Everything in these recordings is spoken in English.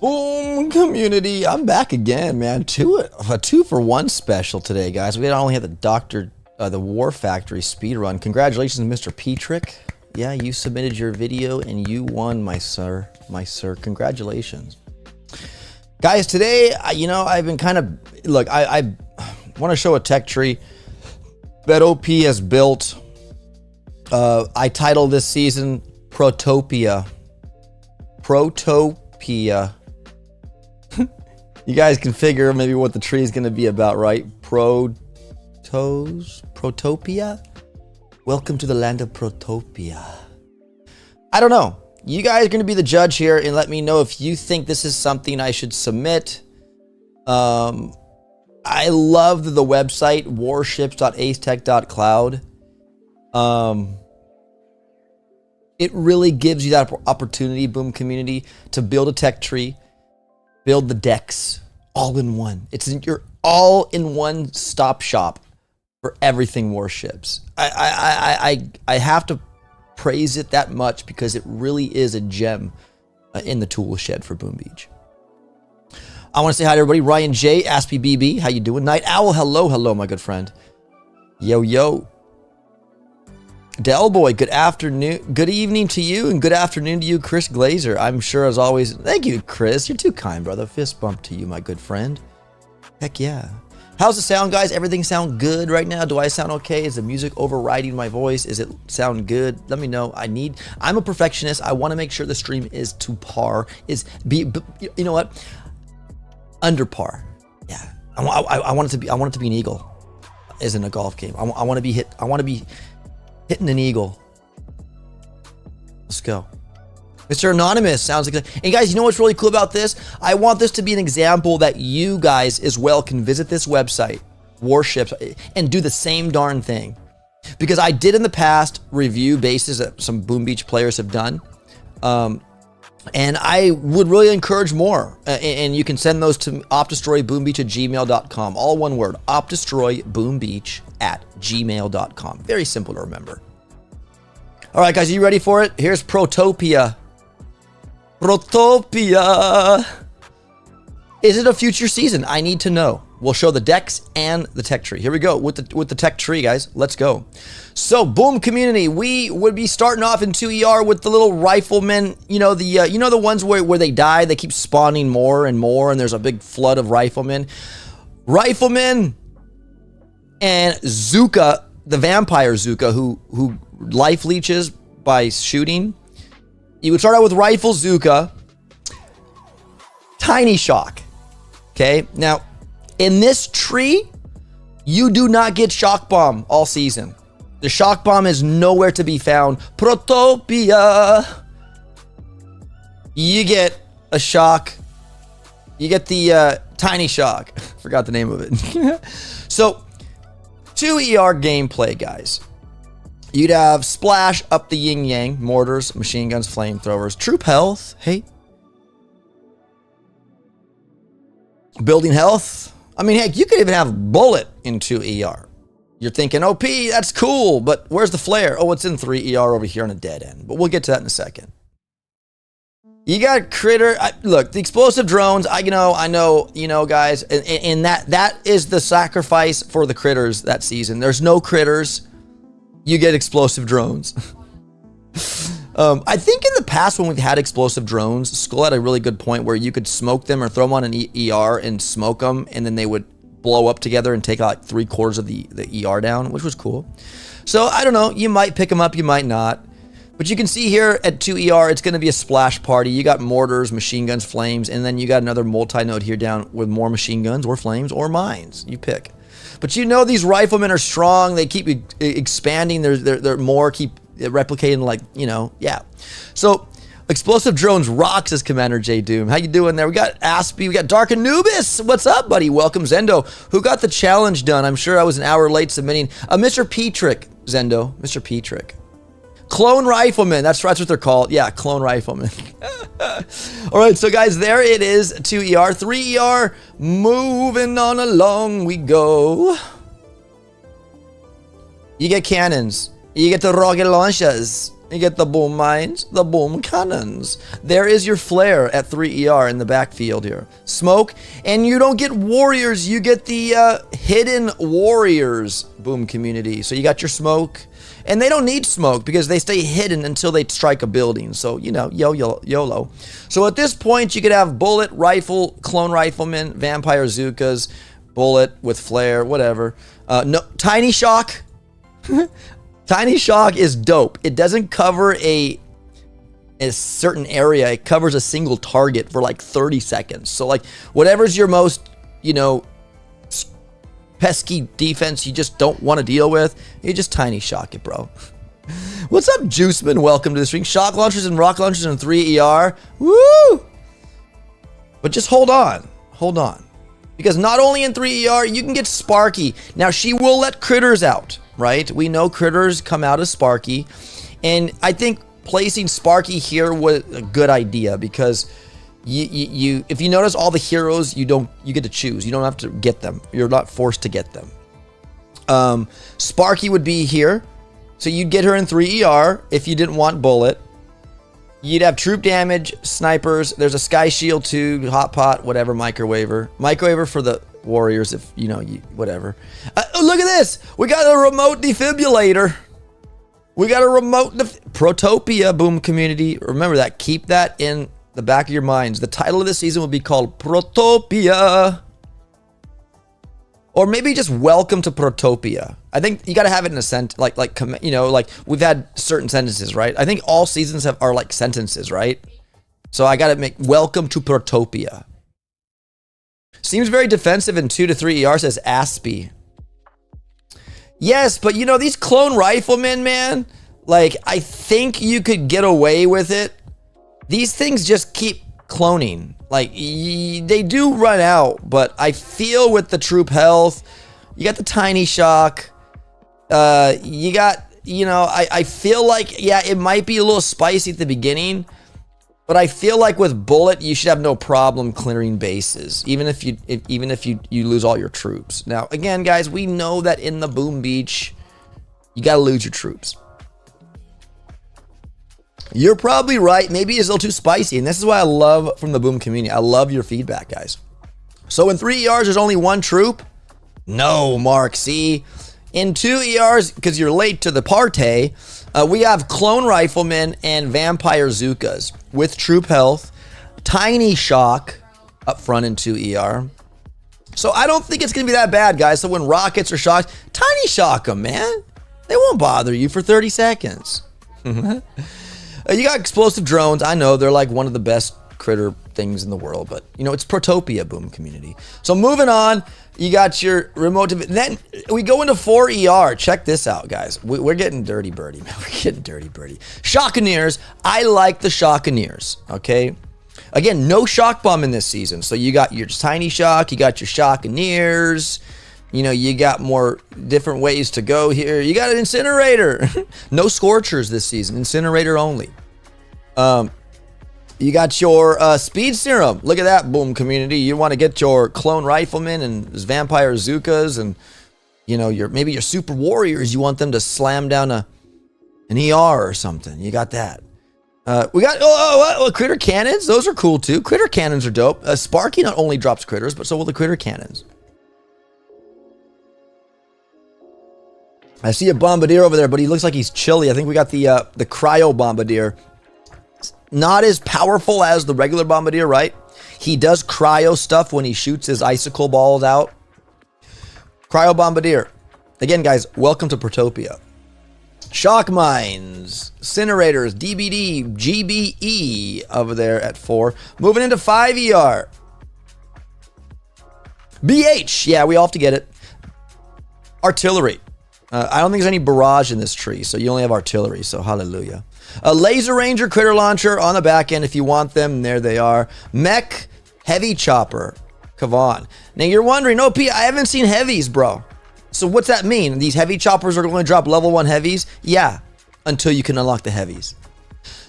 Boom community, I'm back again, man. A 2-for-1 special today, guys. We only had the War Factory speed run. Congratulations, Mr. Petrick. Yeah, you submitted your video and you won, my sir. Congratulations, guys. Today, I've been kind of I want to show a tech tree that OP has built. I titled this season Protopia. You guys can figure maybe what the tree is going to be about, right? Protopia? Welcome to the land of Protopia. I don't know. You guys are going to be the judge here and let me know if you think this is something I should submit. I love the website, warships.acetech.cloud. It really gives you that opportunity, Boom community, to build a tech tree, build the decks all in one. It's your all-in-one stop shop for everything Warships. I have to praise it that much because it really is a gem in the tool shed for Boom Beach. I want to say hi to everybody. Ryan J, Aspie BB, how you doing? Night Owl, hello, my good friend. Yo. Delboy, good afternoon, good evening to you, and good afternoon to you, Chris Glazer. I'm sure as always, thank you, Chris. You're too kind, brother. Fist bump to you, my good friend. Heck yeah. How's the sound, guys? Everything sound good right now? Do I sound okay? Is the music overriding my voice? Is it sound good? Let me know. I'm a perfectionist. I want to make sure the stream is to par. You know what? Under par. Yeah. I want it to be an eagle. As in a golf game. I want to be hitting an eagle. Let's go. Mr. Anonymous sounds like that. And guys, you know what's really cool about this? I want this to be an example that you guys as well can visit this website, Warships, and do the same darn thing. Because I did in the past review bases that some Boom Beach players have done. And I would really encourage more. And you can send those to opdestroyboombeach@gmail.com. All one word, opdestroyboombeach@gmail.com. Very simple to remember. All right, guys, are you ready for it? Here's Protopia. Protopia. Is it a future season? I need to know. We'll show the decks and the tech tree. Here we go with the tech tree, guys. Let's go. So, Boom community, we would be starting off in 2ER with the little riflemen. You know the ones where they die, they keep spawning more and more, and there's a big flood of riflemen. Riflemen and Zuka, the vampire Zuka, who life leeches by shooting. You would start out with Rifle Zuka, Tiny Shock. Okay, now in this tree, you do not get Shock Bomb all season. The Shock Bomb is nowhere to be found. Protopia. You get a shock. You get the Tiny Shock. Forgot the name of it. So, 2ER gameplay, guys. You'd have Splash up the yin yang, mortars, machine guns, flamethrowers, troop health. Hey. Building health. I mean, heck, you could even have bullet in 2ER. You're thinking, OP, that's cool, but where's the flare? Oh, it's in 3ER over here on a dead end. But we'll get to that in a second. You got critter. Look, the explosive drones. I know, guys, and that is the sacrifice for the critters that season. There's no critters. You get explosive drones. I think in the past when we've had explosive drones, Skull had a really good point where you could smoke them or throw them on an ER and smoke them, and then they would blow up together and take like 3/4 of the ER down, which was cool. So I don't know, you might pick them up, you might not. But you can see here at 2ER, it's going to be a splash party. You got mortars, machine guns, flames, and then you got another multi-node here down with more machine guns or flames or mines. You pick. But these riflemen are strong. They keep expanding. They're more, keep replicating, like, yeah. So, explosive drones rocks, as Commander J Doom. How you doing there? We got Aspie. We got Dark Anubis. What's up, buddy? Welcome, Zendo. Who got the challenge done? I'm sure I was an hour late submitting. Mr. Petrick. Zendo, Mr. Petrick. Clone Rifleman, that's what they're called. Yeah, Clone Rifleman. All right, so guys, there it is. 2 ER, 3 ER. Moving on along we go. You get cannons. You get the rocket launchers. You get the boom mines, the boom cannons. There is your flare at 3 ER in the backfield here. Smoke, and you don't get warriors. You get the hidden warriors boom community. So you got your smoke. And they don't need smoke because they stay hidden until they strike a building. So, you know, YOLO. So at this point, you could have bullet, rifle, clone rifleman, vampire zookas, bullet with flare, whatever. No, tiny shock. Tiny shock is dope. It doesn't cover a certain area. It covers a single target for like 30 seconds. So like whatever's your most, you know, pesky defense you just don't want to deal with, you just tiny shock it, bro. What's up, Juiceman? Welcome to the stream. Shock launchers and rock launchers in 3 ER. Woo! But just hold on. Hold on. Because not only in 3 ER, you can get Sparky. Now, she will let critters out, right? We know critters come out as Sparky. And I think placing Sparky here was a good idea because you if you notice all the heroes, you get to choose. You don't have to get them. You're not forced to get them. Sparky would be here. So you'd get her in 3 ER if you didn't want bullet. You'd have troop damage, snipers. There's a sky shield too, hot pot, whatever, microwaver. Microwaver for the warriors if, you know, whatever. Look at this. We got a remote defibrillator. We got a remote Protopia boom community. Remember that. Keep that in the back of your minds. The title of this season will be called Protopia. Or maybe just Welcome to Protopia. I think you got to have it in a sentence, like you know, like we've had certain sentences, right? I think all seasons are like sentences, right? So I got to make Welcome to Protopia. Seems very defensive in 2 to 3 ER, says Aspie. Yes, but you know, these clone riflemen, man, like I think you could get away with it. These things just keep cloning. Like, they do run out, but I feel with the troop health, you got the tiny shock, you got, you know, I feel like, yeah, it might be a little spicy at the beginning, but I feel like with bullet, you should have no problem clearing bases, even if you lose all your troops. Now, again, guys, we know that in the boom beach, you got to lose your troops. You're probably right. Maybe it's a little too spicy. And this is what I love from the boom community. I love your feedback, guys. So in 3 ERs, there's only one troop? No, Mark. See, in 2 ERs, because you're late to the party, we have clone riflemen and vampire zookas with troop health, tiny shock up front in 2 ER. So I don't think it's going to be that bad, guys. So when rockets are shocked, tiny shock them, man. They won't bother you for 30 seconds. You got explosive drones. I know they're like one of the best critter things in the world, but you know, it's Protopia boom community. So moving on, you got your remote. Then we go into 4 ER. Check this out, guys. We're getting dirty birdie, man. We're getting dirty birdie. Shockeneers. I like the Shockeneers. Okay. Again, no shock bomb in this season. So you got your tiny shock. You got your Shockeneers. You know, you got more different ways to go here. You got an incinerator. No scorchers this season. Incinerator only. You got your speed serum. Look at that, boom community. You want to get your clone riflemen and vampire zookas and, you know, maybe your super warriors. You want them to slam down an ER or something. You got that. We got critter cannons. Those are cool too. Critter cannons are dope. Sparky not only drops critters, but so will the critter cannons. I see a bombardier over there, but he looks like he's chilly. I think we got the cryo bombardier. Not as powerful as the regular bombardier, right? He does cryo stuff when he shoots his icicle balls out. Cryo bombardier. Again, guys, welcome to Protopia. Shock mines, incinerators, DBD, GBE over there at 4. Moving into 5 ER. BH. Yeah, we all have to get it. Artillery. I don't think there's any barrage in this tree, so you only have artillery, so hallelujah. A laser ranger critter launcher on the back end if you want them. There they are. Mech heavy chopper. Kavan. Now you're wondering, oh, P, I haven't seen heavies, bro. So what's that mean? These heavy choppers are going to drop level 1 heavies? Yeah, until you can unlock the heavies.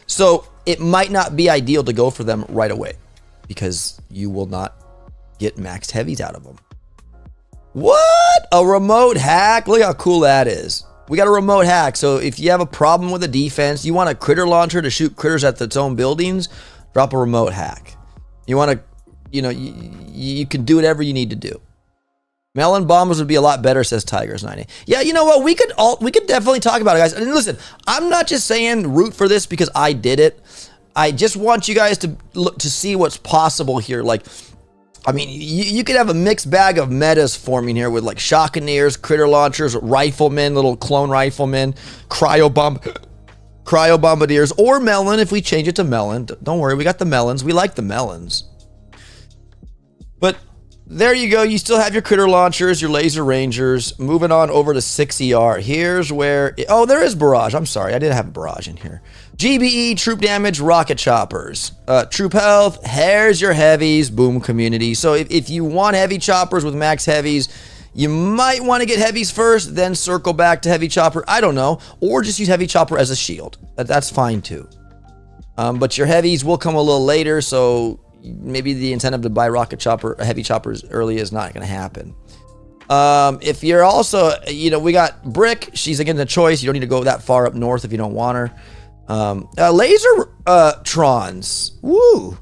So it might not be ideal to go for them right away because you will not get maxed heavies out of them. What? A remote hack? Look how cool that is. We got a remote hack. So if you have a problem with a defense, you want a critter launcher to shoot critters at its own buildings, drop a remote hack. You want to, you can do whatever you need to do. Melon bombers would be a lot better, says Tigers90. Yeah, you know what? We could definitely talk about it, guys. And listen, I'm not just saying root for this because I did it. I just want you guys to look to see what's possible here. Like, I mean, you could have a mixed bag of metas forming here with like Shockeneers, critter launchers, riflemen, little clone riflemen, cryo bombardiers, or melon if we change it to melon. Don't worry, we got the melons. We like the melons. But there you go. You still have your critter launchers, your laser rangers. Moving on over to 6ER. Here's where... oh, there is barrage. I'm sorry. I did have a barrage in here. GBE, troop damage, rocket choppers. Troop health, here's your heavies. Boom community. So if you want heavy choppers with max heavies, you might want to get heavies first, then circle back to heavy chopper. I don't know. Or just use heavy chopper as a shield. That's fine too. But your heavies will come a little later, so... maybe the incentive to buy heavy choppers early is not going to happen. If you're also, we got Brick. She's again the choice. You don't need to go that far up north if you don't want her. Laser trons. Woo.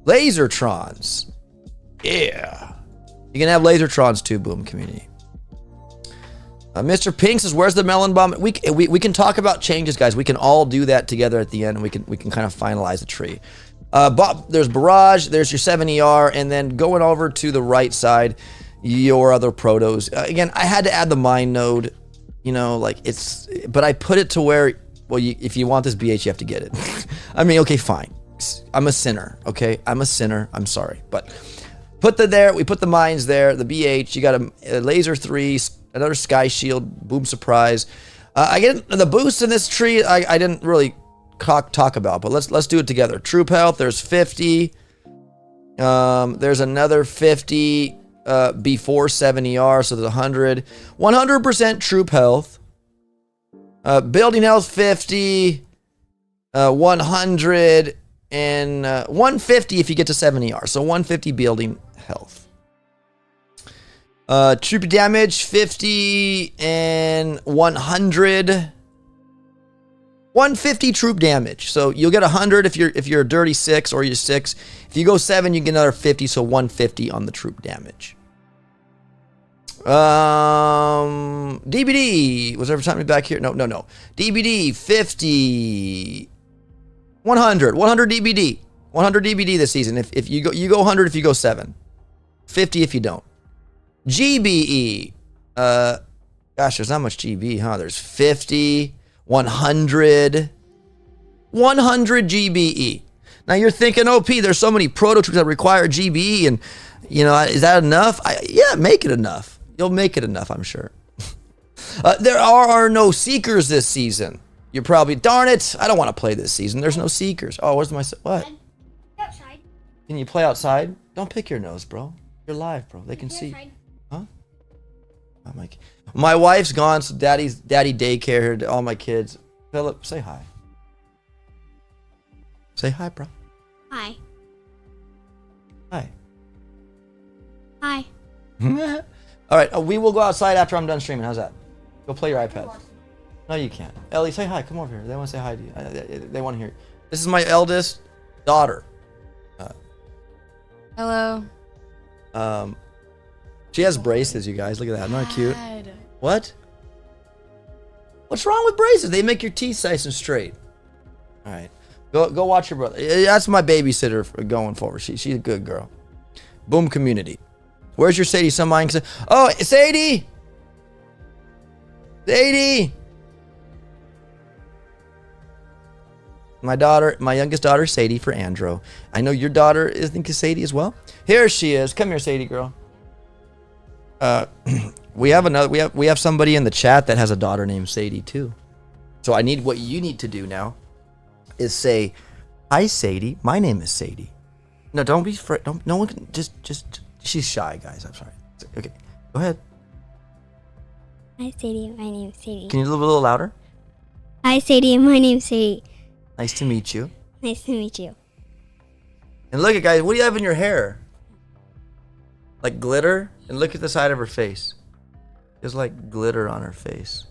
Laser trons. Yeah. You can have laser trons too, Boom community. Mr. Pink says, where's the melon bomb? We can talk about changes, guys. We can all do that together at the end, and we can kind of finalize the tree. There's barrage, there's your 7ER, and then going over to the right side, your other protos. Again, I had to add the mine node, but I put it to where, well, if you want this BH, you have to get it. I mean, okay, fine. I'm a sinner, okay? I'm a sinner. I'm sorry. But we put the mines there, the BH, you got a laser 3, another sky shield, boom surprise. I get the boost in this tree, I didn't really talk about, but let's do it together. Troop health, there's 50. There's another 50 before 7ER, so there's 100. 100% troop health. Building health 50. 100 and 150 if you get to 7ER, so 150 building health. Troop damage 50 and 100. 150 troop damage. So you'll get 100 if you're a dirty 6 or you're 6. If you go 7, you get another 50, so 150 on the troop damage. DBD. Was there time back here? No. DBD 50. 100 DBD. 100 DBD this season. If you go 100 if you go 7. 50 if you don't. GBE. Gosh, there's not much GB, huh? There's 50. 100 GBE. Now you're thinking, OP, there's so many proto troops that require GBE, and is that enough? Yeah, make it enough. You'll make it enough, I'm sure. There are no seekers this season. You're probably, darn it, I don't want to play this season. There's no seekers. Oh, where's my, what? Outside. Can you play outside? Don't pick your nose, bro. You're live, bro. They can see. Huh? Oh my wife's gone, so daddy daycare, all my kids. Philip, say hi. Say hi, bro. Hi. Hi. Hi. All right, we will go outside after I'm done streaming. How's that? Go play your iPad. No, you can't. Ellie, say hi. Come over here. They want to say hi to you. They want to hear you. This is my eldest daughter. Hello. She has braces, you guys. Look at that. Isn't that cute? What? What's wrong with braces? They make your teeth nice and straight. All right. Go watch your brother. That's my babysitter going forward. She's a good girl. Boom community. Where's your Sadie? Somebody can say, oh, Sadie! Sadie! My youngest daughter, Sadie, for Andro. I know your daughter is Sadie as well. Here she is. Come here, Sadie girl. We have somebody in the chat that has a daughter named Sadie too. So what you need to do now is say, hi Sadie, my name is Sadie. No, don't be afraid. No one can just she's shy, guys. I'm sorry. Okay, go ahead. Hi, Sadie. My name's Sadie. Can you a little louder? Hi, Sadie. My name's Sadie. Nice to meet you. Nice to meet you. And look at guys, what do you have in your hair? Like glitter? And look at the side of her face. There's like glitter on her face.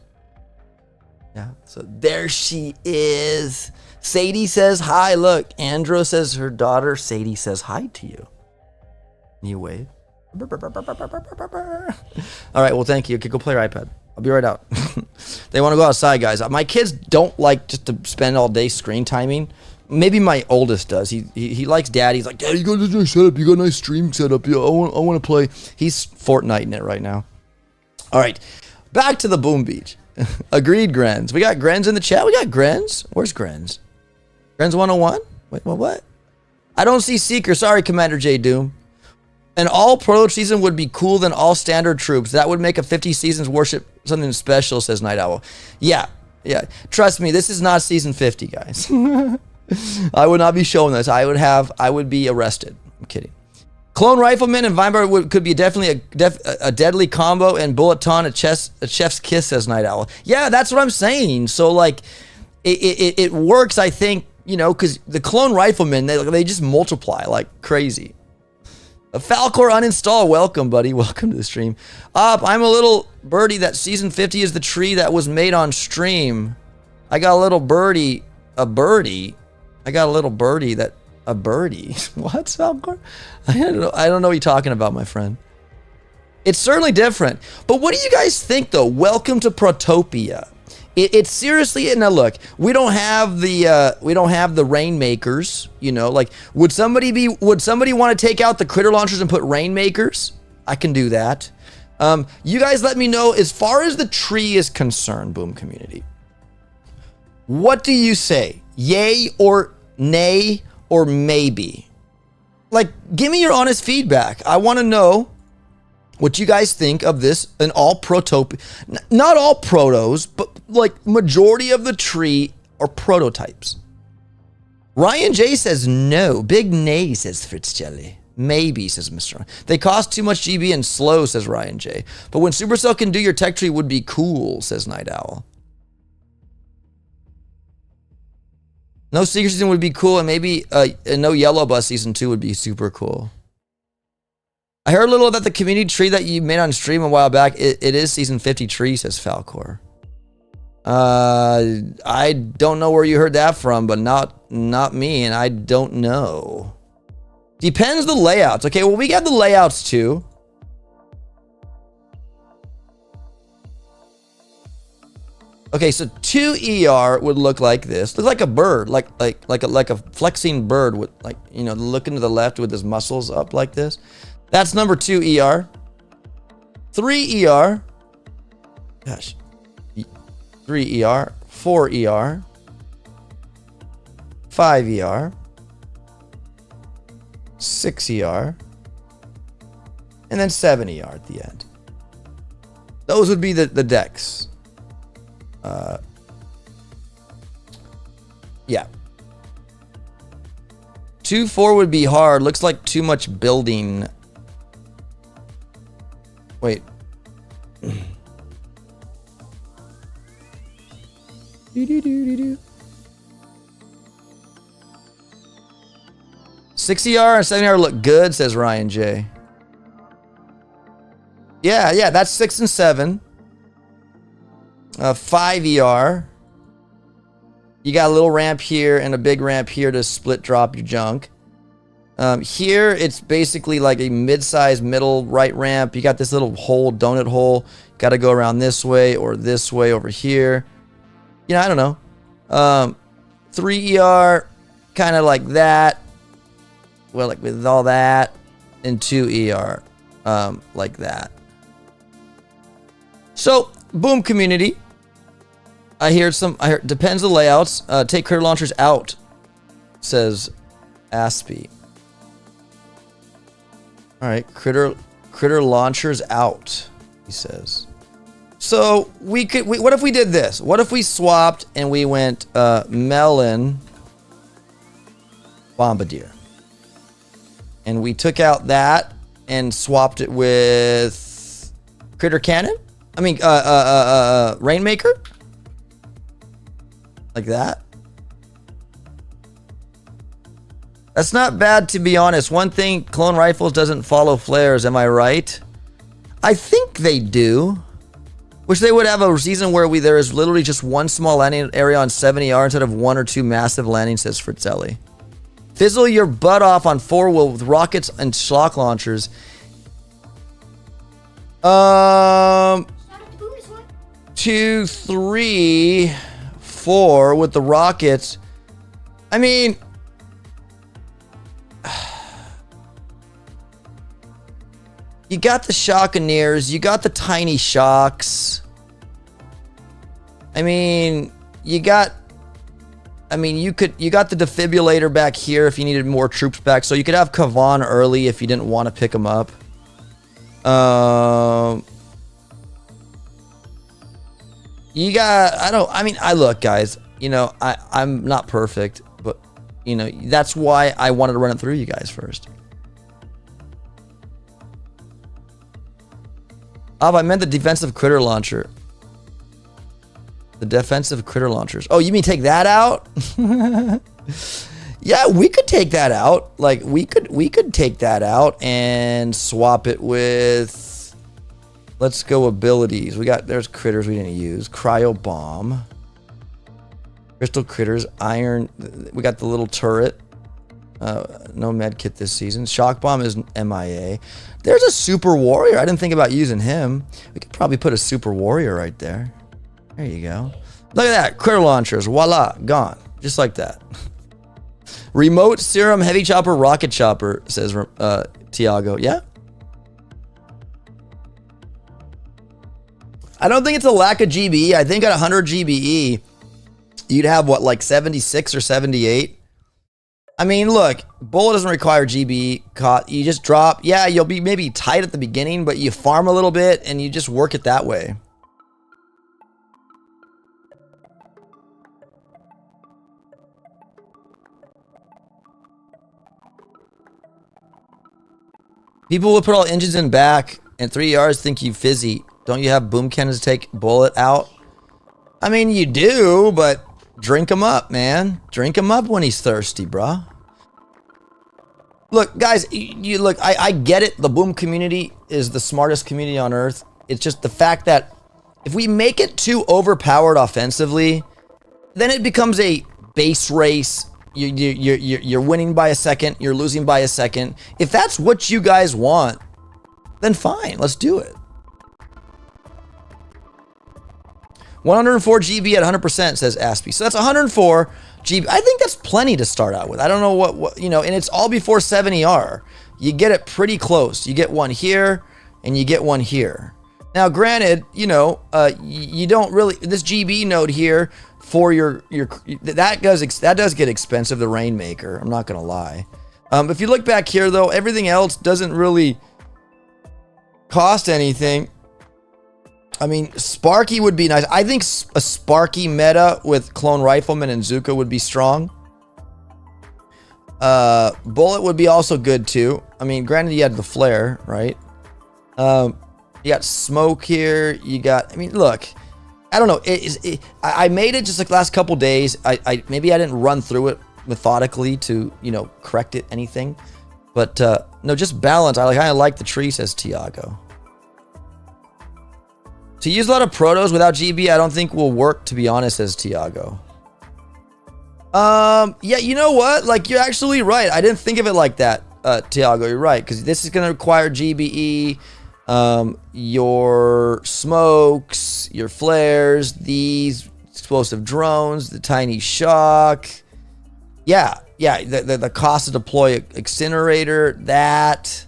Yeah, so there she is. Sadie says hi. Look, Andro says her daughter Sadie says hi to you. You wave. All right, well, thank you. Okay, go play your iPad. I'll be right out. They want to go outside, guys. My kids don't like just to spend all day screen timing. Maybe my oldest does. He likes dad. He's like, Dad, you got a nice setup. You got a nice stream setup. Yeah, I want to play. He's Fortnite-ing it right now. All right, back to the Boom Beach. Agreed, Grens. We got Grens in the chat. We got Grens. Where's Grens? Grens 101? Wait, what? I don't see Seeker. Sorry, Commander J. Doom. An all pro season would be cooler than all standard troops. That would make a 50 seasons worship something special, says Night Owl. Yeah. Trust me, this is not season 50, guys. I would not be showing this. I would be arrested. I'm kidding. Clone Rifleman and Vinebar could be definitely a deadly combo, and Bulleton a chef's kiss, says Night Owl. Yeah, that's what I'm saying. So like, it works, I think, you know, because the Clone Riflemen, they just multiply like crazy. A Falcor uninstall. Welcome, buddy. Welcome to the stream. I'm a little birdie that season 50 is the tree that was made on stream. I got a little birdie. A birdie? I got a little birdie that... A birdie? What, Falcor? I don't know what you're talking about, my friend. It's certainly different. But what do you guys think, though? Welcome to Protopia. It's seriously, now look, we don't have the rainmakers, you know, like would somebody want to take out the critter launchers and put rainmakers? I can do that. You guys let me know as far as the tree is concerned, Boom community. What do you say? Yay or nay or maybe? Like, give me your honest feedback. I want to know what you guys think of this, an all protopia. Not all protos, but like majority of the tree are prototypes. Ryan J says no. Big nay, says Fritz Jelly. Maybe, says Mr. They cost too much GB and slow, says Ryan J. But when Supercell can do your tech tree would be cool, says Night Owl. No Secret Season would be cool, and maybe no Yellow Bus Season 2 would be super cool. I heard a little about the community tree that you made on stream a while back. It is Season 50 tree, says Falcor. I don't know where you heard that from, but not me, and I don't know. Depends the layouts. Okay, well, we got the layouts too. Okay, so 2 ER would look like this. Look like a bird, like a flexing bird with, like, you know, looking to the left with his muscles up like this. That's number 2 ER. 3 ER. Gosh. 3 ER. 4 ER. 5 ER. 6 ER. And then 7 ER at the end. Those would be the decks. Yeah. 2-4 would be hard. Looks like too much building. Wait. Do. 6 ER and 7 ER look good, says Ryan J. Yeah, that's 6 and 7. 5 ER. You got a little ramp here and a big ramp here to split drop your junk. Here, it's basically like a mid-size middle right ramp. You got this little hole, donut hole. Got to go around this way or this way over here. You know, I don't know. 3 ER, kind of like that. Well, like with all that. And 2 ER, like that. So, Boom community. I hear depends the layouts. Take critter launchers out, says Aspie. All right, critter launchers out, he says. So what if we did this? What if we swapped and we went melon bombardier, and we took out that and swapped it with critter cannon? I mean, Rainmaker? Like that? That's not bad, to be honest. One thing, clone rifles doesn't follow flares, am I right? I think they do. Wish they would have a season where there is literally just one small landing area on 70R instead of 1 or 2 massive landings, says Fritzelli. Fizzle your butt off on 4-wheel with rockets and shock launchers. 2, 3, 4 with the rockets. I mean, you got the Shockeneers, you got the tiny shocks. I mean, you got the defibrillator back here if you needed more troops back. So you could have Kavan early if you didn't want to pick them up. You got, look, guys, you know, I'm not perfect, but you know, that's why I wanted to run it through you guys first. Oh, I meant the defensive critter launcher. The defensive critter launchers. Oh, you mean take that out? Yeah, we could take that out. Like we could take that out and swap it with, let's go abilities. There's critters we didn't use. Cryo bomb. Crystal critters, iron. We got the little turret. No med kit this season. Shock bomb is MIA. There's a super warrior. I didn't think about using him. We could probably put a super warrior right there. There you go. Look at that. Critter launchers. Voila. Gone. Just like that. Remote serum heavy chopper rocket chopper, says Tiago. Yeah? I don't think it's a lack of GBE. I think at 100 GBE, you'd have what, like 76 or 78? I mean, look, bullet doesn't require GBE. You just drop. Yeah, you'll be maybe tight at the beginning, but you farm a little bit and you just work it that way. People would put all engines in back and 3Rs think you fizzy. Don't you have boom cannons to take bullet out? I mean, you do, but drink him up, man. Drink him up when he's thirsty, bruh. Look, guys, look, I get it. The boom community is the smartest community on earth. It's just the fact that if we make it too overpowered offensively, then it becomes a base race. You're winning by a second. You're losing by a second. If that's what you guys want, then fine. Let's do it. 104 GB at 100%, says Aspie. So that's 104 GB. I think that's plenty to start out with. I don't know what you know, and it's all before 70R. You get it pretty close. You get one here, and you get one here. Now, granted, you know, you don't really, this GB node here for your that does get expensive, the Rainmaker. I'm not gonna lie. If you look back here though, everything else doesn't really cost anything. I mean, Sparky would be nice. I think a Sparky meta with Clone Rifleman and Zuka would be strong. Bullet would be also good too. I mean, granted, you had the flare, right? You got smoke here. You got, I mean, look, I don't know. I made it just like the last couple days. Maybe I didn't run through it methodically to, you know, correct it, anything. But no, just balance. I kind of like the tree, says Tiago. To use a lot of protos without GB, I don't think will work, to be honest, says Tiago. Yeah, you know what? Like, you're actually right. I didn't think of it like that, Tiago. You're right, because this is going to require GBE. Your smokes, your flares, these explosive drones, the tiny shock. Yeah, the cost to deploy an incinerator, that,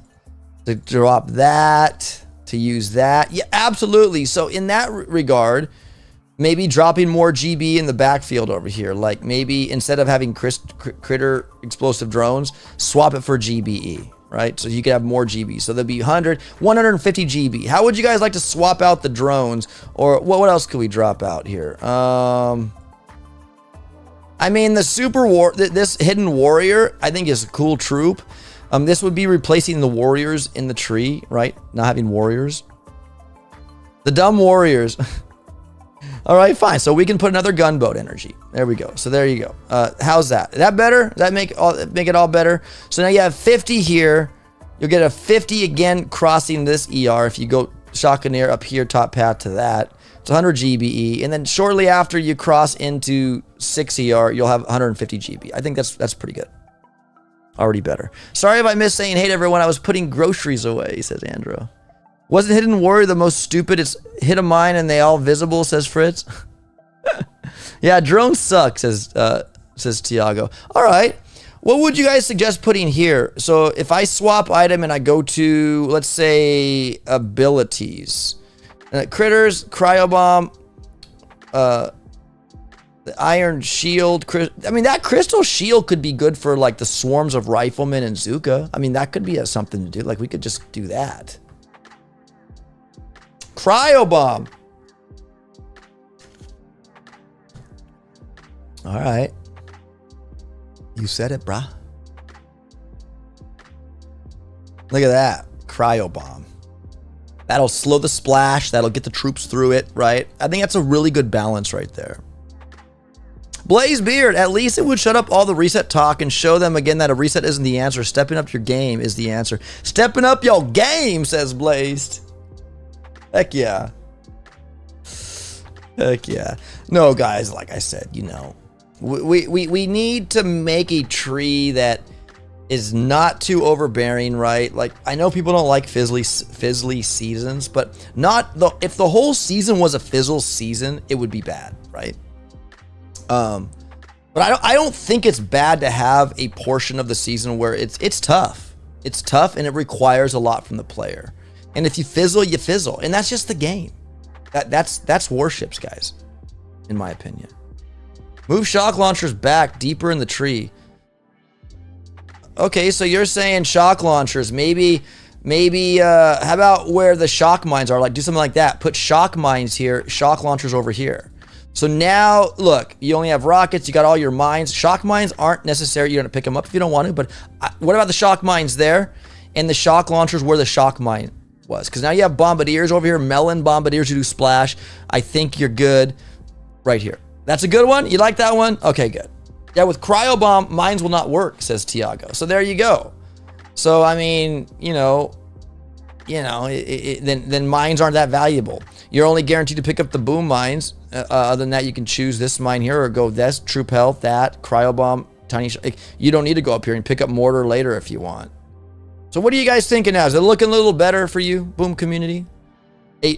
to drop that, to use that. Yeah, absolutely. So in that regard, maybe dropping more GB in the backfield over here. Like maybe instead of having critter explosive drones, swap it for GBE. Right? So you could have more GB. So there'd be 150 GB. How would you guys like to swap out the drones? Or what else could we drop out here? I mean, the this hidden warrior, I think is a cool troop. This would be replacing the warriors in the tree, right? Not having warriors. The dumb warriors. All right, fine. So we can put another gunboat energy. There we go. So there you go. How's that? Is that better? Does that make it all better? So now you have 50 here. You'll get a 50 again crossing this ER if you go Shakaneer up here, top path to that. It's 100 GBE. And then shortly after you cross into 6 ER, you'll have 150 GB. I think that's pretty good. Already better. Sorry if I missed saying, hey, everyone, I was putting groceries away, says Andrew. Wasn't Hidden Warrior the most stupid? It's hit a mine and they all visible, says Fritz. Yeah, drones suck, says Tiago. All right. What would you guys suggest putting here? So if I swap item and I go to, let's say, abilities. Critters, Cryobomb, the Iron Shield. I mean, that Crystal Shield could be good for like the swarms of Riflemen and Zuka. I mean, that could be something to do. Like, we could just do that. Cryobomb. All right. You said it, brah. Look at that. Cryobomb. That'll slow the splash. That'll get the troops through it, right? I think that's a really good balance right there. Blaze Beard. At least it would shut up all the reset talk and show them again that a reset isn't the answer. Stepping up your game is the answer. Stepping up your game, says Blazed. Heck yeah. Heck yeah. No, guys, like I said, you know, we need to make a tree that is not too overbearing, right? Like, I know people don't like fizzly seasons, but if the whole season was a fizzle season, it would be bad, right? But I don't think it's bad to have a portion of the season where it's tough. It's tough and it requires a lot from the player. And if you fizzle, you fizzle. And that's just the game. That's Warships, guys, in my opinion. Move shock launchers back deeper in the tree. Okay, so you're saying shock launchers. Maybe how about where the shock mines are? Like, do something like that. Put shock mines here, shock launchers over here. So now, look, you only have rockets. You got all your mines. Shock mines aren't necessary. You're going to pick them up if you don't want to. But what about the shock mines there? And the shock launchers where the shock mine was? Because now you have bombardiers over here. Melon bombardiers who do splash. I think you're good right here. That's a good one? You like that one? Okay, good. Yeah, with Cryobomb, mines will not work, says Tiago. So there you go. So, I mean, then mines aren't that valuable. You're only guaranteed to pick up the boom mines. Other than that, you can choose this mine here or go this, troop health, that, Cryobomb, tiny. You don't need to go up here and pick up mortar later if you want. So what are you guys thinking now? Is it looking a little better for you, boom community?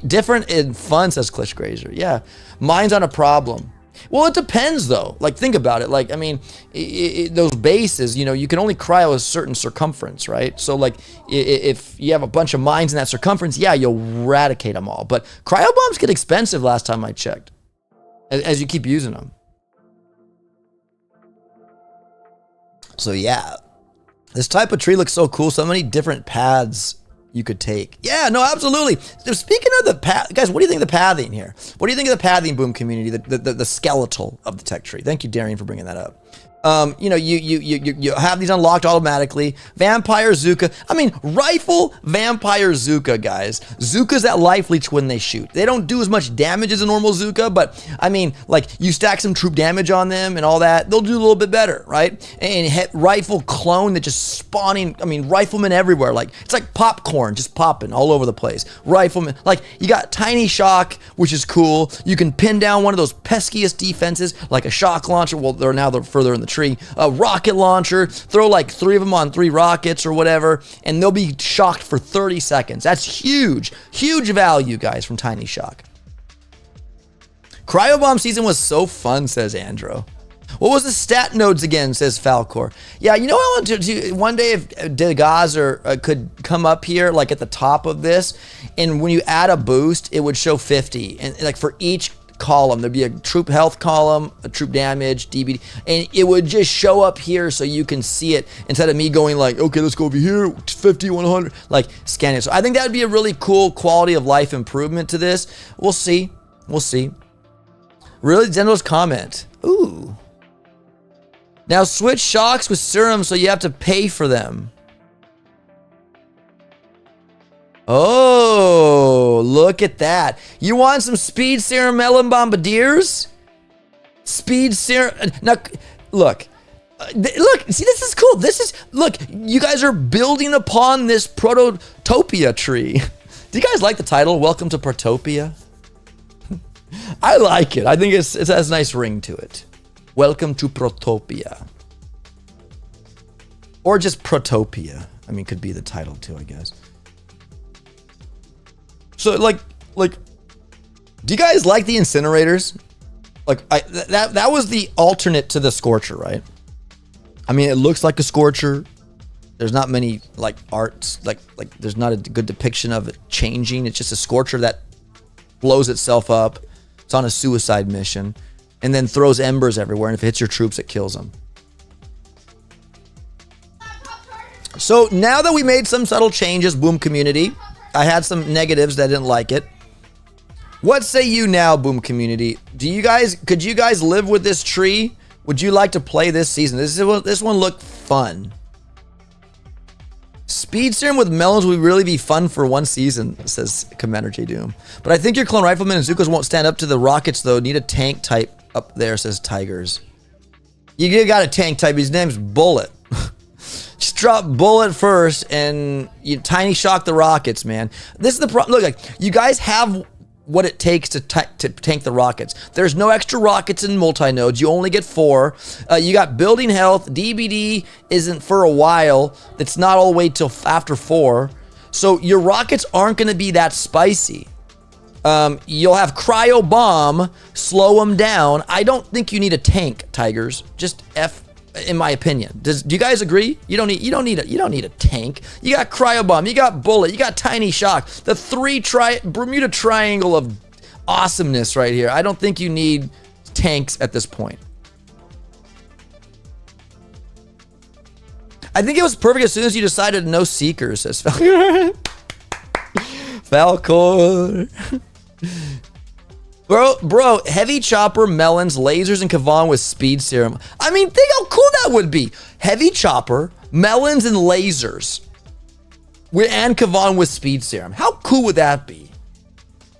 Different and fun, says Clish Grazer. Yeah, mines aren't a problem. Well, it depends though. Like, think about it. Like, I mean, those bases, you can only cryo a certain circumference, right? So like, if you have a bunch of mines in that circumference, yeah, you'll eradicate them all. But cryo bombs get expensive last time I checked, as you keep using them. So yeah, this type of tree looks so cool. So many different paths you could take. Yeah, no, absolutely. So speaking of the path, guys, what do you think of the pathing here? What do you think of the pathing, boom community, the skeletal of the tech tree? Thank you, Darian, for bringing that up. You have these unlocked automatically. Vampire Zuka. I mean, rifle Vampire Zuka, guys. Zuka's that life leech when they shoot. They don't do as much damage as a normal Zuka, but I mean, like, you stack some troop damage on them and all that, they'll do a little bit better, right? And rifle clone that just spawning. I mean, riflemen everywhere. Like, it's like popcorn just popping all over the place. Riflemen, like, you got tiny shock, which is cool. You can pin down one of those peskiest defenses, like a shock launcher. Well, they're further in the tree. A rocket launcher, throw like 3 of them on 3 rockets or whatever, and they'll be shocked for 30 seconds. That's huge value, guys, from Tiny Shock. Cryobomb season was so fun, says Andro. What was the stat nodes again, says Falcor. Yeah, I want to do one day if Degaz could come up here, like at the top of this, and when you add a boost, it would show 50, and like for each column there'd be a troop health column, a troop damage, DBD, and it would just show up here so you can see it instead of me going like, okay, let's go over here, 50, 100, like scanning. So I think that would be a really cool quality of life improvement to this. We'll see. Really, Zendo's comment. Ooh. Now switch shocks with serum so you have to pay for them. Oh, Oh, look at that. You want some speed serum melon bombardiers? Speed serum. Now, look. Look, see, this is cool. Look, you guys are building upon this Protopia tree. Do you guys like the title? Welcome to Protopia. I like it. I think it has a nice ring to it. Welcome to Protopia. Or just Protopia. I mean, could be the title too, I guess. So, like, do you guys like the incinerators? Like, that was the alternate to the Scorcher, right? I mean, it looks like a Scorcher. There's not many, like, arts, like there's not a good depiction of it changing. It's just a Scorcher that blows itself up. It's on a suicide mission and then throws embers everywhere. And if it hits your troops, it kills them. So now that we made some subtle changes, Boom community, I had some negatives that didn't like it. What say you now, Boom community? Could you guys live with this tree? Would you like to play this season? This one looked fun. Speed serum with melons would really be fun for one season, says Commander J Doom. But I think your clone riflemen and Zukos won't stand up to the rockets, though. Need a tank type up there, says Tigers. You got a tank type. His name's Bullet. Just drop Bullet first and you tiny shock the rockets, man. This is the problem. Look, like, you guys have what it takes to tank the rockets. There's no extra rockets in multi-nodes. You only get 4. You got building health. DBD isn't for a while. It's not all the way till after 4. So your rockets aren't going to be that spicy. You'll have cryo bomb, slow them down. I don't think you need a tank, Tigers. Just in my opinion. Do you guys agree? You don't need a tank. You got cryo bomb, you got bullet, you got tiny shock. The Bermuda Triangle of awesomeness right here. I don't think you need tanks at this point. I think it was perfect as soon as you decided no seekers, says Falcor. Falcor. Bro, heavy chopper, melons, lasers, and Kavan with speed serum. I mean, think how cool that would be. Heavy chopper, melons, and lasers. And Kavan with speed serum. How cool would that be?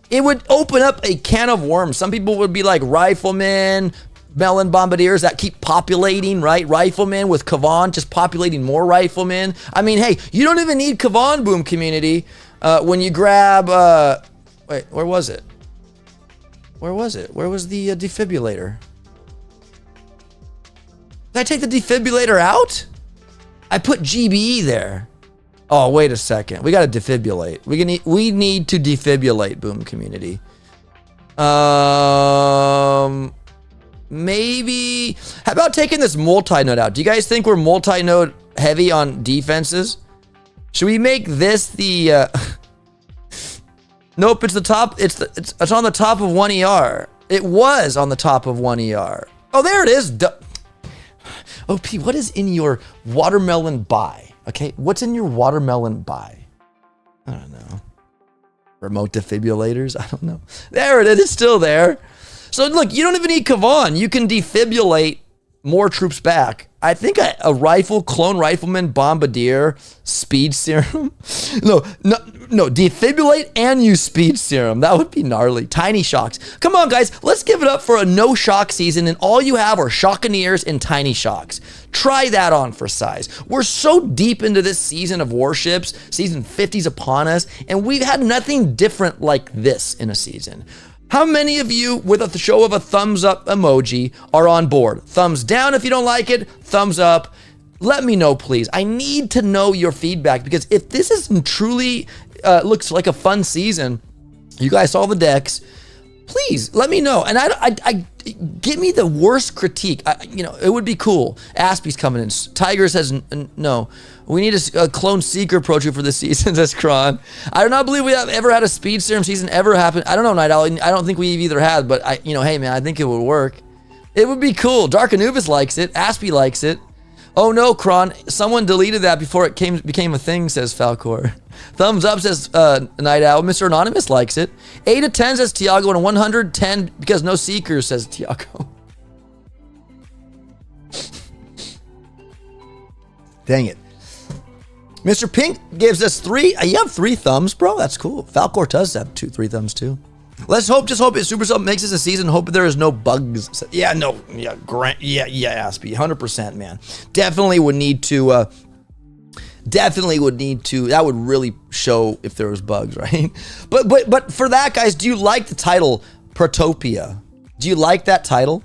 It would open up a can of worms. Some people would be like riflemen, melon bombardiers that keep populating, right? Riflemen with Kavan, just populating more riflemen. I mean, hey, you don't even need Kavan, Boom community. When you grab, wait, where was it? Where was it? Where was the defibrillator? Did I take the defibrillator out? I put GBE there. Oh, wait a second. We got to defibrillate. We need to defibrillate, Boom community. Maybe. How about taking this multi-node out? Do you guys think we're multi-node heavy on defenses? Should we make this the? Nope, it's the top. It's on the top of 1ER. It was on the top of 1ER. Oh, there it is. OP, what is in your watermelon buy? Okay, what's in your watermelon buy? I don't know. Remote defibrillators? I don't know. There it is. It's still there. So look, you don't even need Kavan. You can defibrillate more troops back. I think a rifle, clone rifleman, bombardier, speed serum. No, defibrillate and use speed serum. That would be gnarly. Tiny shocks. Come on, guys. Let's give it up for a no shock season, and all you have are shockeneers and tiny shocks. Try that on for size. We're so deep into this season of warships. Season 50's upon us, and we've had nothing different like this in a season. How many of you, with a show of a thumbs up emoji, are on board? Thumbs down if you don't like it, thumbs up. Let me know, please. I need to know your feedback, because if this isn't truly looks like a fun season, you guys saw the decks, please let me know. And I give me the worst critique. It would be cool. Aspie's coming in. Tiger says no. We need a clone seeker approach for this season, says Kron. I do not believe we have ever had a speed serum season ever happen. I don't know, Night Owl. I don't think we've either had, but hey man, I think it would work. It would be cool. Dark Anubis likes it. Aspie likes it. Oh no, Kron. Someone deleted that before it became a thing, says Falcor. Thumbs up, says Night Owl. Mr. Anonymous likes it. 8 to 10, says Tiago, and 110 because no seekers, says Tiago. Dang it. Mr. Pink gives us 3. You have 3 thumbs, bro. That's cool. Falcor does have 3 thumbs too. Let's hope, just hope it Super Sub makes this a season. Hope there is no bugs. Yeah, no, yeah, Grant, yeah, Aspie, 100%, man. Definitely would need to. That would really show if there was bugs, right? But for that, guys, do you like the title Protopia? Do you like that title?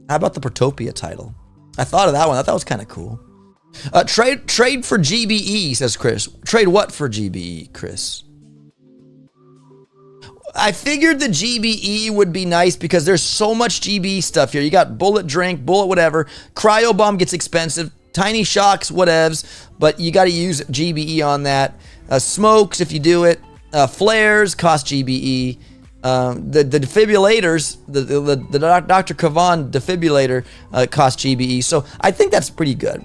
How about the Protopia title? I thought of that one. I thought that was kind of cool. Trade for GBE, says Chris. Trade what for GBE, Chris? I figured the GBE would be nice because there's so much GBE stuff here. You got bullet drink, bullet whatever. Cryo bomb gets expensive. Tiny shocks, whatevs. But you got to use GBE on that. Smokes if you do it. Flares cost GBE. The defibrillators, the Dr. Kavan defibrillator costs GBE. So I think that's pretty good.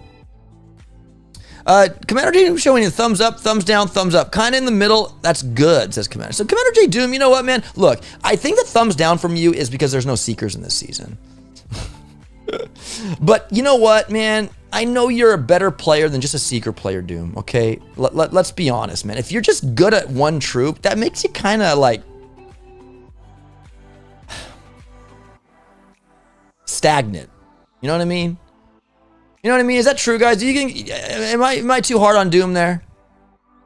Commander J Doom showing you thumbs up, thumbs down, thumbs up. Kind of in the middle. That's good, says Commander. So Commander J Doom, you know what, man? Look, I think the thumbs down from you is because there's no Seekers in this season. But you know what, man? I know you're a better player than just a Seeker player, Doom, okay? Let's be honest, man. If you're just good at one troop, that makes you kind of like stagnant. You know what I mean? You know what I mean? Is that true, guys? Am I too hard on Doom there?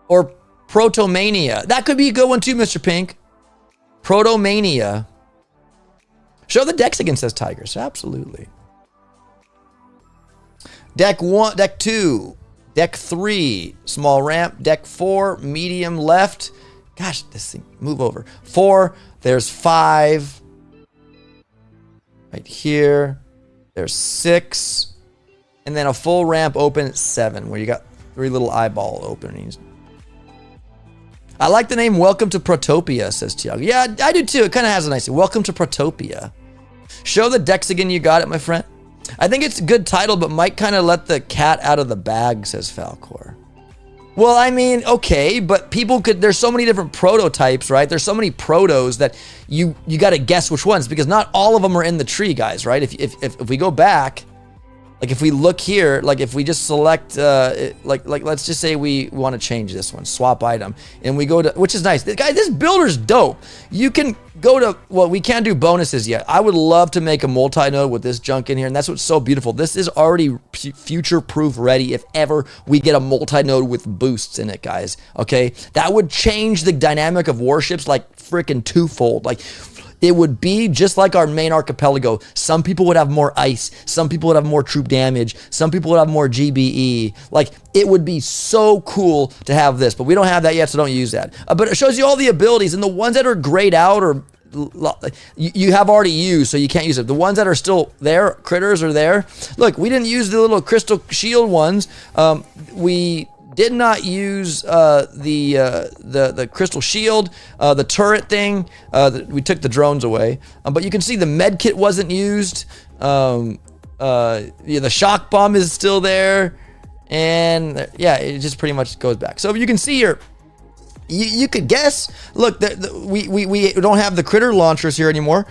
Or Protomania? That could be a good one too, Mr. Pink. Protomania. Show the decks against those Tigers. Absolutely. Deck 1, deck 2, deck 3, small ramp, deck 4, medium left. Gosh, this thing, move over. 4, there's 5. Right here. There's 6. And then a full ramp open at 7, where you got 3 little eyeball openings. I like the name Welcome to Protopia, says Tiago. Yeah, I do too. It kind of has a nice Welcome to Protopia. Show the decks again, you got it, my friend. I think it's a good title, but might kind of let the cat out of the bag, says Falcor. Well, I mean, okay, but people could, there's so many different prototypes, right? There's so many protos that you got to guess which ones, because not all of them are in the tree, guys, right? If we go back, like if we look here, like if we just select, like let's just say we want to change this one, swap item, and we go to, which is nice. Guys, this builder's dope. You can go to, well, we can't do bonuses yet. I would love to make a multi-node with this junk in here, and that's what's so beautiful. This is already future-proof ready if ever we get a multi-node with boosts in it, guys, okay? That would change the dynamic of warships like freaking twofold. Like, it would be just like our main archipelago. Some people would have more ice. Some people would have more troop damage. Some people would have more GBE. Like, it would be so cool to have this, but we don't have that yet, so don't use that. But it shows you all the abilities, and the ones that are grayed out or you have already used, so you can't use it. The ones that are still there, critters are there. Look, we didn't use the little crystal shield ones. We did not use the crystal shield, the turret thing. We took the drones away, but you can see the med kit wasn't used. Yeah, the shock bomb is still there, and yeah, it just pretty much goes back. So you can see here. You could guess. Look, we don't have the critter launchers here anymore.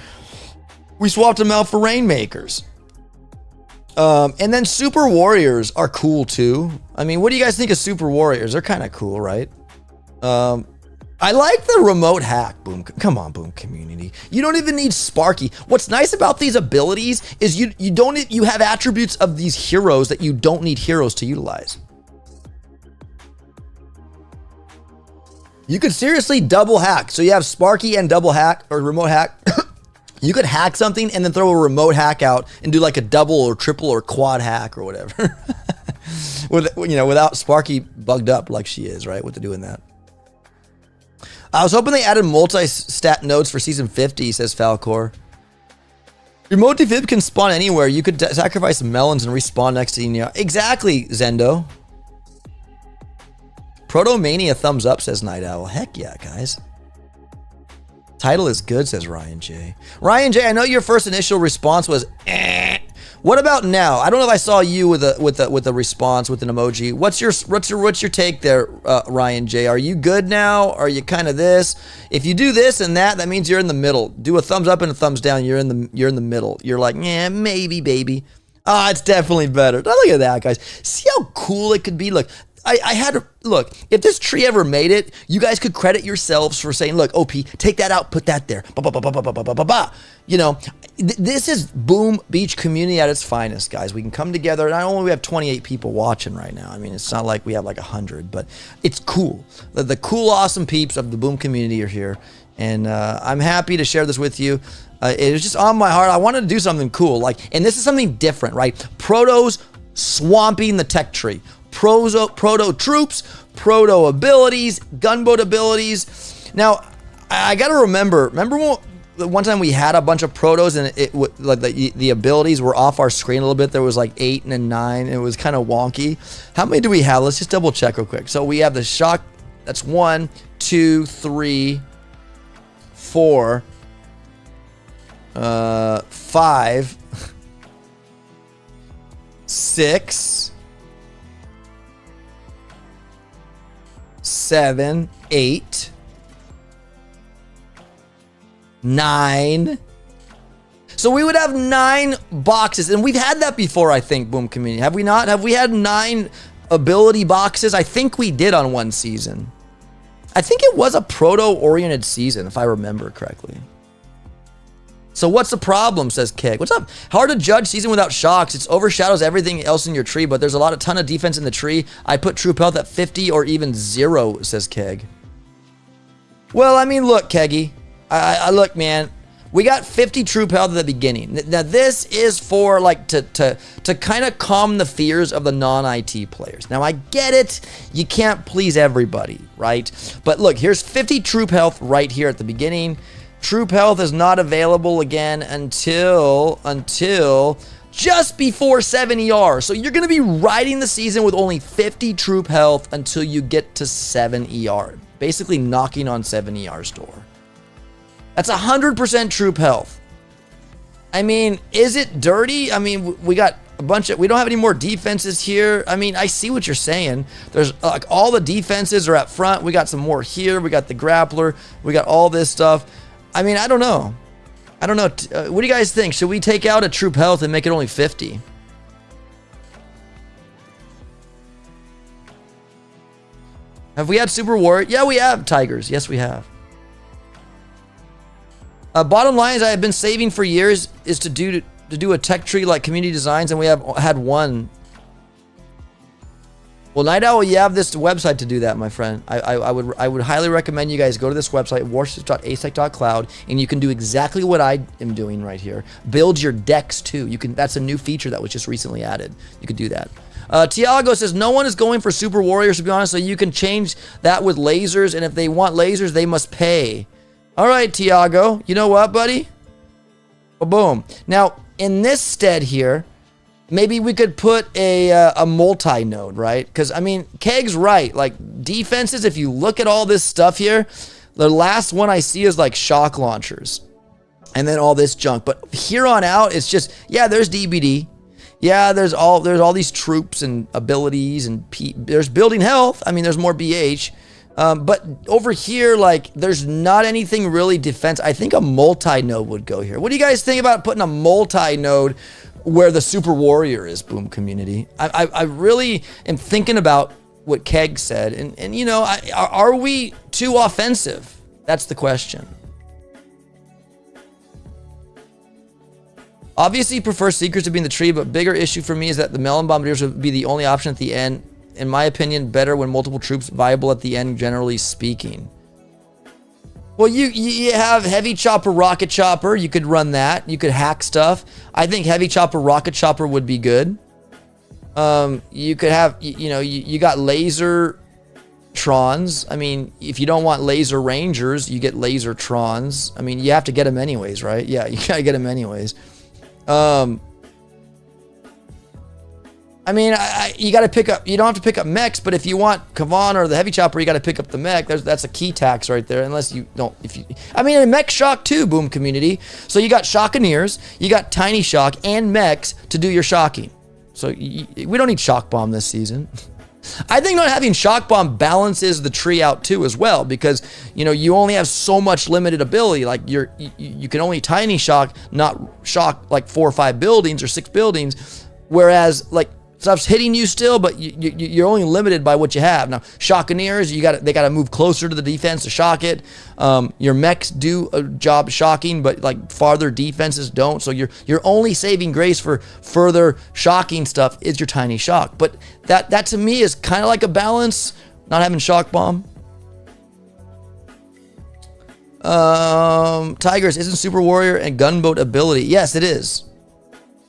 We swapped them out for rainmakers. And then super warriors are cool too. I mean, what do you guys think of super warriors? They're kind of cool, right? I like the remote hack. Boom, come on, Boom community. You don't even need Sparky. What's nice about these abilities is you have attributes of these heroes that you don't need heroes to utilize. You could seriously double hack. So you have Sparky and double hack or remote hack. You could hack something and then throw a remote hack out and do like a double or triple or quad hack or whatever. Without Sparky bugged up like she is, right? With doing that. I was hoping they added multi-stat nodes for season 50, says Falcor. Your multi-fib can spawn anywhere. You could sacrifice melons and respawn next to you. Exactly, Zendo. Protomania thumbs up, says Night Owl. Heck yeah, guys. Title is good, says Ryan J. Ryan J, I know your first initial response was eh. What about now? I don't know if I saw you with a response with an emoji. What's your take there, Ryan J? Are you good now? Are you kind of this? If you do this and that means you're in the middle. Do a thumbs up and a thumbs down. You're in the middle. You're like, yeah, maybe, baby. Ah, it's definitely better. Look at that, guys. See how cool it could be? Look, I had to, look, if this tree ever made it, you guys could credit yourselves for saying, look, OP, take that out, put that there. Ba, ba, ba, ba, ba, ba, ba, ba, ba. You know, this is Boom Beach community at its finest, guys. We can come together. Not only we have 28 people watching right now. I mean, it's not like we have like 100, but it's cool. The cool, awesome peeps of the Boom community are here. And I'm happy to share this with you. It was just on my heart. I wanted to do something cool. And this is something different, right? Protos swamping the tech tree. Proto troops, proto abilities, gunboat abilities. Now, I got to remember one time we had a bunch of protos and like the abilities were off our screen a little bit. There was like 8 and 9. And it was kind of wonky. How many do we have? Let's just double check real quick. So we have the shock. That's 1, 2, 3, 4, 5, 6, 7, 8, 9. So we would have 9 boxes, and we've had that before, I think, Boom Community. Have we not? Have we had 9 ability boxes? I think we did on one season. I think it was a proto-oriented season, if I remember correctly. So what's the problem, says Keg. What's up? Hard to judge season without shocks. It overshadows everything else in your tree, but there's a ton of defense in the tree. I put troop health at 50 or even 0, says Keg. Well, I mean, look, Keggy. I look, man. We got 50 troop health at the beginning. Now, this is for, like, to kind of calm the fears of the non-IT players. Now, I get it. You can't please everybody, right? But look, here's 50 troop health right here at the beginning. Troop health is not available again until just before 7 ER. So you're going to be riding the season with only 50 troop health until you get to 7 ER. Basically knocking on 7 ER's door. That's 100% troop health. I mean, is it dirty? I mean, we got a bunch of, we don't have any more defenses here. I mean, I see what you're saying. There's like all the defenses are up front. We got some more here. We got the grappler. We got all this stuff. I mean, I don't know. What do you guys think? Should we take out a troop health and make it only 50? Have we had Super Warrior? Yeah, we have, Tigers. Yes, we have. Bottom line is I have been saving for years is to do a tech tree like community designs, and we have had one. Well, Night Owl, you have this website to do that, my friend. I would highly recommend you guys go to this website, warships.asec.cloud, and you can do exactly what I am doing right here. Build your decks too. You can. That's a new feature that was just recently added. You could do that. Tiago says no one is going for Super Warriors, to be honest, so you can change that with lasers, and if they want lasers, they must pay. All right, Tiago. You know what, buddy? Boom. Now, in this stead here, maybe we could put a multi-node, right? Because, I mean, Keg's right. Like, defenses, if you look at all this stuff here, the last one I see is, like, shock launchers. And then all this junk. But here on out, it's just, yeah, there's DBD. Yeah, there's all these troops and abilities. And there's building health. I mean, there's more BH. But over here, like, there's not anything really defense. I think a multi-node would go here. What do you guys think about putting a multi-node where the Super Warrior is, Boom Community? I really am thinking about what Keg said. And you know, are we too offensive? That's the question. Obviously, prefer Seekers to be in the tree, but bigger issue for me is that the Melon Bombardiers would be the only option at the end. In my opinion, better when multiple troops viable at the end, generally speaking. Well, you have Heavy Chopper, Rocket Chopper. You could run that. You could hack stuff. I think Heavy Chopper, Rocket Chopper would be good. You could have, you got Laser Trons. I mean, if you don't want Laser Rangers, you get Laser Trons. I mean, you have to get them anyways, right? Yeah, you gotta get them anyways. I mean, you got to pick up, you don't have to pick up mechs, but if you want Kavan or the Heavy Chopper, you got to pick up the mech. That's a key tax right there, unless you don't, I mean, a mech shock too, Boom Community. So you got Shockeneers, you got Tiny Shock and mechs to do your shocking. So we don't need Shock Bomb this season. I think not having Shock Bomb balances the tree out too as well, because, you only have so much limited ability. Like you can only Tiny Shock, not shock like 4 or 5 buildings or 6 buildings. Whereas like stuff's hitting you still, but you're only limited by what you have. Now, Shockeneers, they got to move closer to the defense to shock it. Your mechs do a job shocking, but like farther defenses don't. So your only saving grace for further shocking stuff is your tiny shock. But that to me is kind of like a balance, not having shock bomb. Tigers, isn't Super Warrior and Gunboat ability? Yes, it is.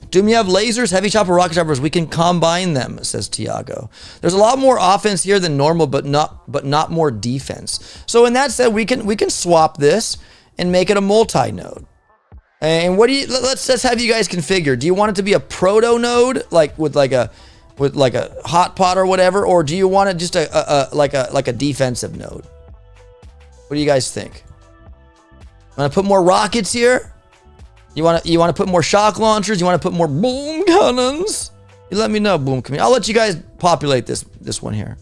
Doom, you have lasers, heavy chopper, rocket choppers. We can combine them, says Tiago. There's a lot more offense here than normal, but not more defense. So in that said, we can swap this and make it a multi-node. And what do you? Let's have you guys configure. Do you want it to be a proto node, like with a hot pot or whatever, or do you want it just like a defensive node? What do you guys think? Want to put more rockets here? You want to put more shock launchers? You want to put more boom cannons? You let me know, boom. I'll let you guys populate this one here.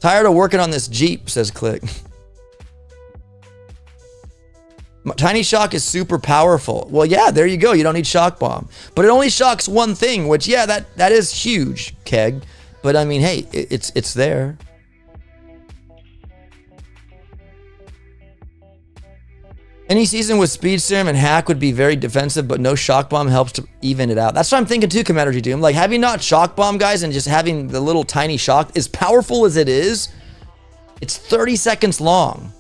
Tired of working on this Jeep, says Click. Tiny shock is super powerful. Well, yeah, there you go. You don't need shock bomb, but it only shocks one thing, which yeah, that is huge, Keg. But I mean, hey, it's there. Any season with Speed Serum and Hack would be very defensive, but no Shock Bomb helps to even it out. That's what I'm thinking too, Commander G Doom. Like, having not Shock Bomb, guys, and just having the little tiny shock, as powerful as it is, it's 30 seconds long.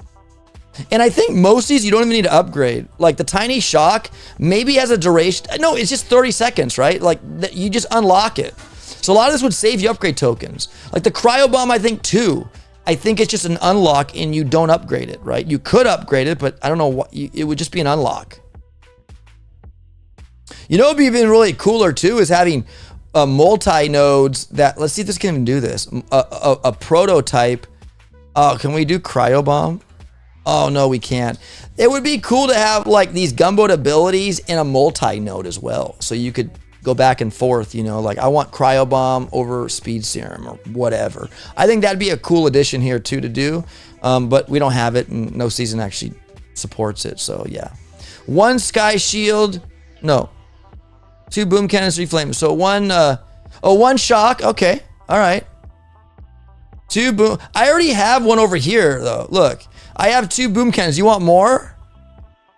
And I think most of these, you don't even need to upgrade. Like, the tiny shock maybe has a duration. No, it's just 30 seconds, right? Like, you just unlock it. So a lot of this would save you upgrade tokens. Like, the Cryo Bomb, I think, too. I think it's just an unlock and you don't upgrade it, right? You could upgrade it, but I don't know what, it would just be an unlock. You know what would be even really cooler too is having multi-nodes that, let's see if this can even do this. A prototype. Oh, can we do Cryo Bomb? Oh, no, we can't. It would be cool to have like these gunboat abilities in a multi-node as well. So you could go back and forth, you know, like I want Cryo Bomb over Speed Serum or whatever. I think that'd be a cool addition here too to do, but we don't have it and no season actually supports it. So yeah, one Sky Shield, no, 2 boom cannons, 3 flames. So one shock. Okay, all right. 2 boom. I already have one over here though. Look, I have 2 boom cannons. You want more?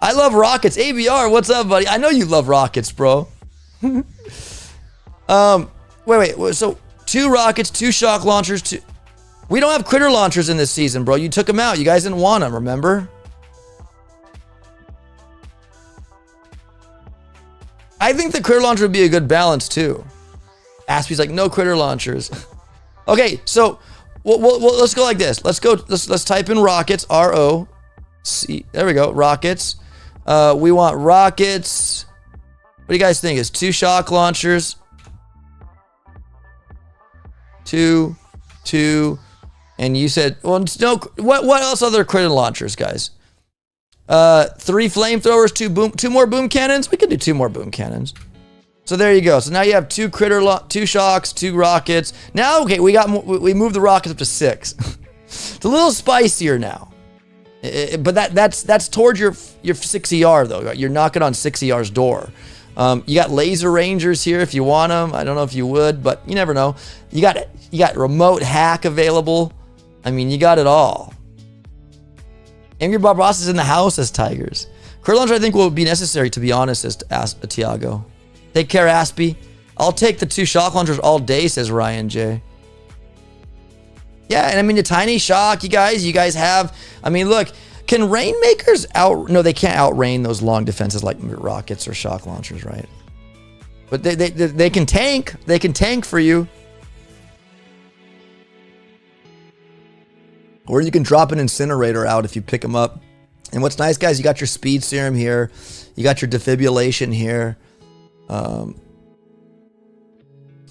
I love rockets. ABR, what's up, buddy? I know you love rockets, bro. Wait. So 2 rockets, 2 shock launchers, 2. We don't have critter launchers in this season, bro. You took them out. You guys didn't want them, remember? I think the critter launcher would be a good balance too. Aspie's like, no critter launchers. Okay, so let's go like this. Let's type in rockets. R-O-C. There we go. Rockets. We want rockets. What do you guys think? Is 2 shock launchers? 2, and you said, well, no. What else? Other critter launchers, guys? 3 flamethrowers, 2 more boom cannons. We could do 2 more boom cannons. So there you go. So now you have 2 2 shocks, 2 rockets. Now, okay, we moved the rockets up to 6. It's a little spicier now. But that's towards your 6 ER though. Right? You're knocking on 6 ER's door. You got laser rangers here if you want them. I don't know if you would, but you never know. You got remote hack available. I mean, you got it all. Angry Bob Ross is in the house as Tigers. Critter launcher I think will be necessary, to be honest, as Tiago. Take care, Aspie. I'll take the 2 shock launchers all day, says Ryan J. Yeah, and I mean the tiny shock, you guys have. I mean, look. Can Rainmakers no, they can't outrain those long defenses like rockets or shock launchers, right? But they can tank. They can tank for you. Or you can drop an incinerator out if you pick them up. And what's nice, guys, you got your Speed Serum here. You got your defibrillation here.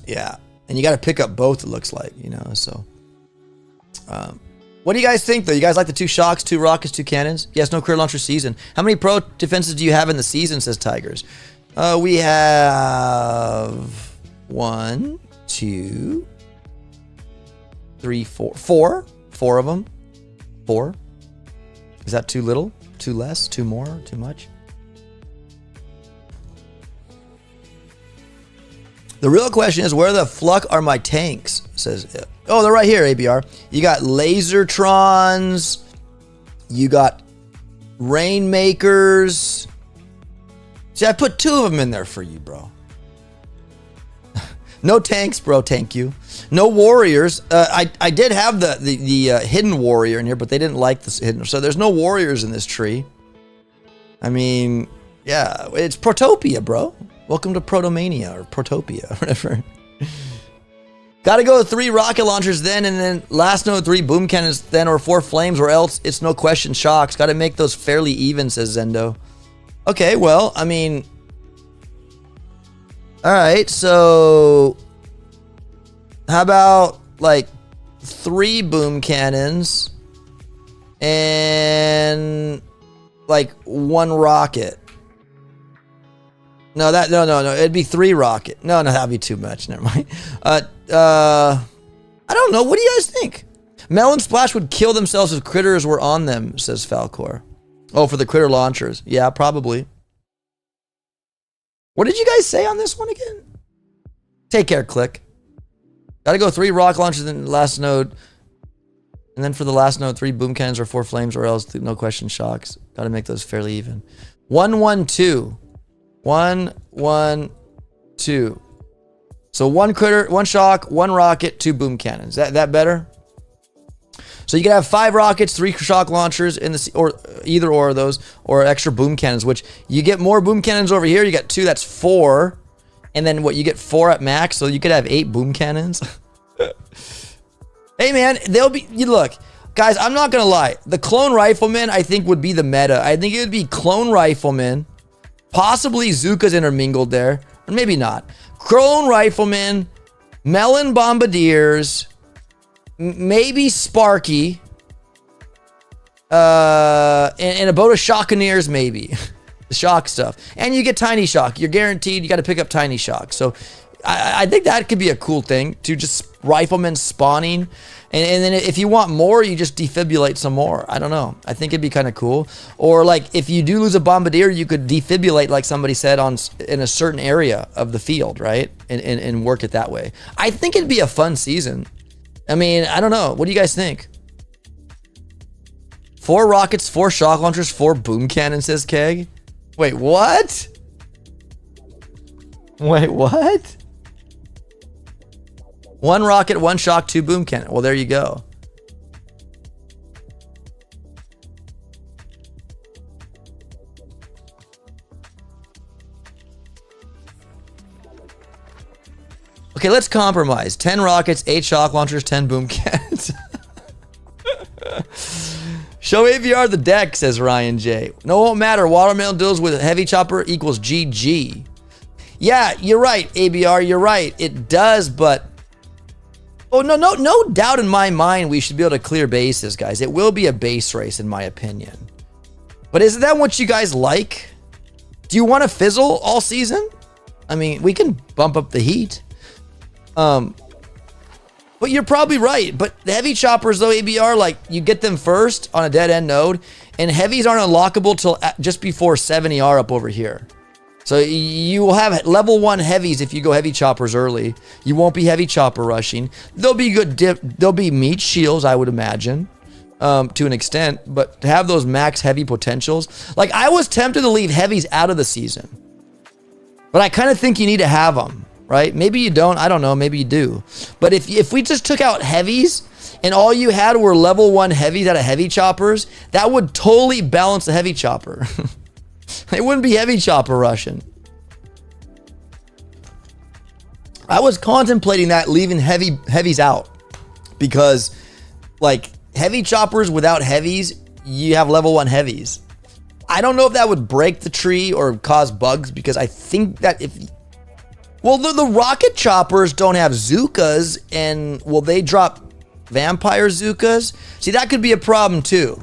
Yeah. And you got to pick up both, it looks like, you know, so. What do you guys think, though? You guys like the 2 shocks, 2 rockets, 2 cannons? Yes, no critter launcher season. How many pro defenses do you have in the season, says Tigers? We have 1, 2, 3, 4. 4 of them. 4. Is that too little? Too less? Too more? Too much? The real question is, where the fuck are my tanks? Says, oh, they're right here, ABR. You got Lasertrons. You got Rainmakers. See, I put 2 of them in there for you, bro. No tanks, bro. Thank you. No warriors. I did have the hidden warrior in here, but they didn't like this hidden. So there's no warriors in this tree. I mean, yeah, it's Protopia, bro. Welcome to Protomania or Protopia, whatever. Got to go with 3 rocket launchers then, and then last node 3 boom cannons then, or 4 flames, or else it's no question shocks. Got to make those fairly even, says Zendo. Okay, well, I mean, all right, so how about like 3 boom cannons and like 1 rocket? No, it'd be 3 rocket. No, that'd be too much. Never mind. I don't know. What do you guys think? Melon Splash would kill themselves if critters were on them, says Falcor. Oh, for the critter launchers. Yeah, probably. What did you guys say on this one again? Take care, Click. Gotta go 3 rocket launchers in the last node. And then for the last node, 3 boom cannons or 4 flames, or else no question shocks. Gotta make those fairly even. 1, 1, 2. 1, 1, 2. So 1 critter, 1 shock, 1 rocket, 2 boom cannons. That better? So you can have 5 rockets, 3 shock launchers in the or either or of those, or extra boom cannons. Which you get more boom cannons over here. You got 2. That's 4. And then what? You get 4 at max. So you could have 8 boom cannons. Hey man, they'll be. You look, guys. I'm not gonna lie. The clone rifleman, I think, would be the meta. I think it would be clone rifleman, possibly Zukas intermingled there, or maybe not. Clone rifleman, melon bombardiers, maybe Sparky, and a boat of shockeneers, maybe. The shock stuff. And you get tiny shock. You're guaranteed you got to pick up tiny shock. So I think that could be a cool thing, to just riflemen spawning. And then if you want more, you just defibrillate some more. I don't know. I think it'd be kind of cool. Or like if you do lose a bombardier, you could defibrillate, like somebody said, in a certain area of the field, right? And work it that way. I think it'd be a fun season. I mean, I don't know. What do you guys think? 4 rockets, 4 shock launchers, 4 boom cannons, says Keg. Wait, what? Wait, what? 1 rocket, 1 shock, 2 boom cannon. Well, there you go. Okay, let's compromise. 10 rockets, 8 shock launchers, 10 boom cannons. Show AVR the deck, says Ryan J. No, it won't matter. Watermelon deals with heavy chopper equals GG. Yeah, you're right, ABR. You're right. It does, but oh, no doubt in my mind we should be able to clear bases, guys. It will be a base race, in my opinion. But isn't that what you guys like? Do you want to fizzle all season? I mean, we can bump up the heat. But you're probably right. But the heavy choppers, though, ABR, like, you get them first on a dead-end node, and heavies aren't unlockable till just before 70R up over here. So you will have level 1 heavies if you go heavy choppers early. You won't be heavy chopper rushing. They'll be good they'll be meat shields, I would imagine, to an extent. But to have those max heavy potentials, like I was tempted to leave heavies out of the season, but I kind of think you need to have them, right? Maybe you don't. I don't know. Maybe you do. But if we just took out heavies and all you had were level 1 heavies out of heavy choppers, that would totally balance the heavy chopper. It wouldn't be heavy chopper rushing. I was contemplating that, leaving heavies out, because like heavy choppers without heavies, you have level 1 heavies. I don't know if that would break the tree or cause bugs, because I think that well, the rocket choppers don't have Zukas, and will they drop vampire Zukas? See, that could be a problem too.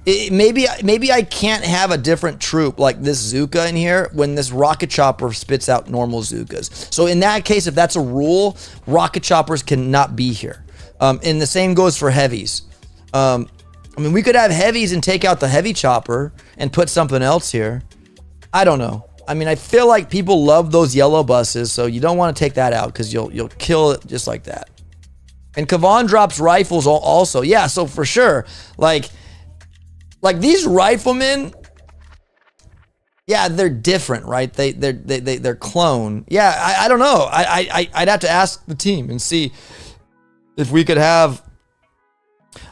Maybe I can't have a different troop like this Zuka in here when this rocket chopper spits out normal Zukas. So in that case, if that's a rule, rocket choppers cannot be here. And the same goes for heavies. I mean, we could have heavies and take out the heavy chopper and put something else here. I don't know. I mean, I feel like people love those yellow buses, so you don't want to take that out because you'll kill it just like that. And Kavan drops rifles also. Yeah, so for sure. Like these riflemen, yeah, they're different, right? They're clone. Yeah, I don't know. I'd have to ask the team and see if we could have.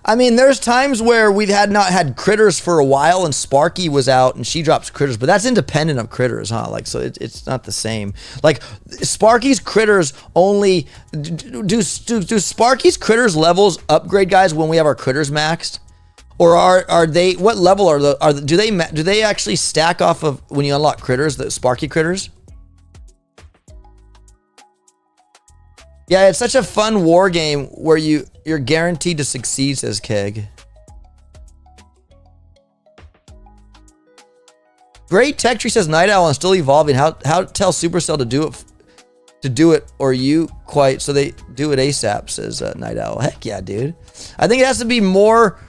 I mean, there's times where we've not had critters for a while, and Sparky was out, and she drops critters, but that's independent of critters, huh? Like, so it's not the same. Like, Sparky's critters only do Sparky's critters levels upgrade, guys, when we have our critters maxed, or are they? What level do they actually stack off of when you unlock critters? The Sparky critters. Yeah, it's such a fun war game where you're guaranteed to succeed, says Keg. Great Tech Tree says Night Owl and still evolving. How tell Supercell to do it or you quite so they do it ASAP, says Night Owl. Heck yeah, dude. I think it has to be more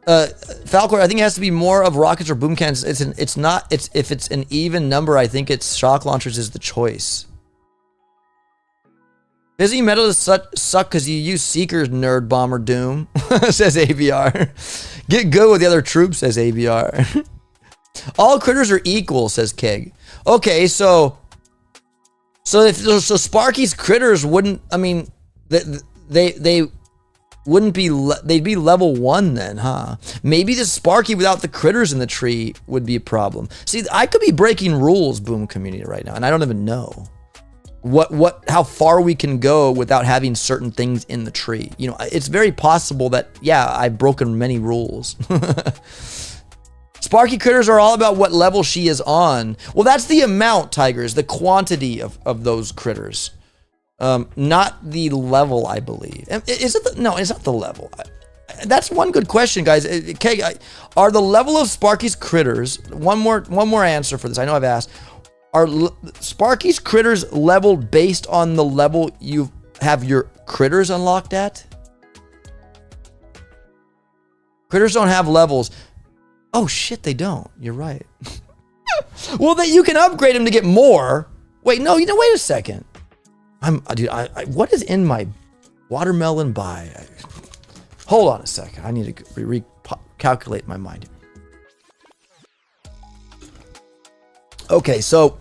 Falcor, I think it has to be more of rockets or boom cannons. If it's an even number, I think it's shock launchers is the choice. Busy metal suck because you use Seekers, nerd bomber doom, says ABR. Get good with the other troops, says ABR. All critters are equal, says Keg. Okay, so Sparky's critters wouldn't. I mean, they wouldn't be. They'd be level 1 then, huh? Maybe the Sparky without the critters in the tree would be a problem. See, I could be breaking rules, Boom Community, right now, and I don't even know how far we can go without having certain things in the tree. You know, it's very possible that, yeah, I've broken many rules. Sparky critters are all about what level she is on. Well, that's the amount, Tigers, the quantity of those critters. Not the level, I believe. Is it no, it's not the level. That's one good question, guys. Okay, are the level of Sparky's critters, one more answer for this. I know I've asked. Are Sparky's critters leveled based on the level you have your critters unlocked at? Critters don't have levels. Oh shit, they don't. You're right. Well, you can upgrade them to get more. Wait, no, wait a second. Dude, what is in my watermelon buy? Hold on a second. I need to recalculate my mind. Okay, so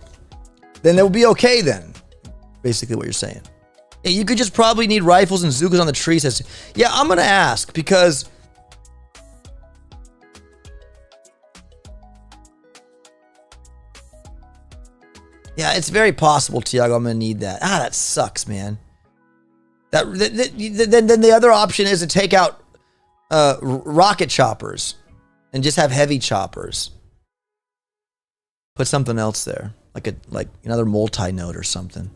then it will be okay then. Basically what you're saying. You could just probably need rifles and Zookas on the tree. Says, yeah, I'm going to ask because yeah, it's very possible, Tiago. I'm going to need that. That sucks, man. Then the other option is to take out rocket choppers and just have heavy choppers. Put something else there, like another multi-node or something.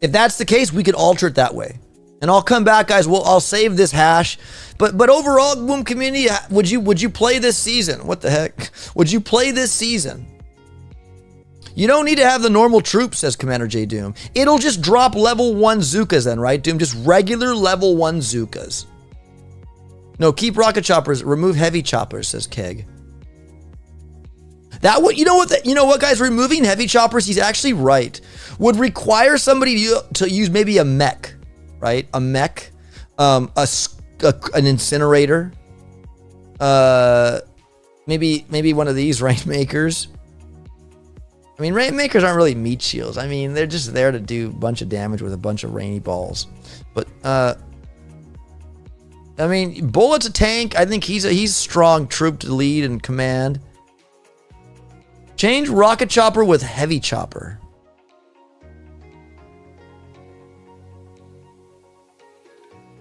If that's the case, we could alter it that way. And I'll come back, guys. I'll save this hash. But overall, Boom Community, would you play this season? What the heck? Would you play this season? You don't need to have the normal troops, says Commander J Doom. It'll just drop level 1 Zookas then, right, Doom? Just regular level 1 Zookas. No, keep rocket choppers. Remove heavy choppers, says Keg. You know what, guys? Removing heavy choppers, he's actually right, would require somebody to use maybe a mech, right? A mech, an incinerator, maybe one of these rainmakers. I mean, rainmakers aren't really meat shields. I mean, they're just there to do a bunch of damage with a bunch of rainy balls. But I mean, Bullet's a tank. I think he's a strong troop to lead and command. Change rocket chopper with heavy chopper.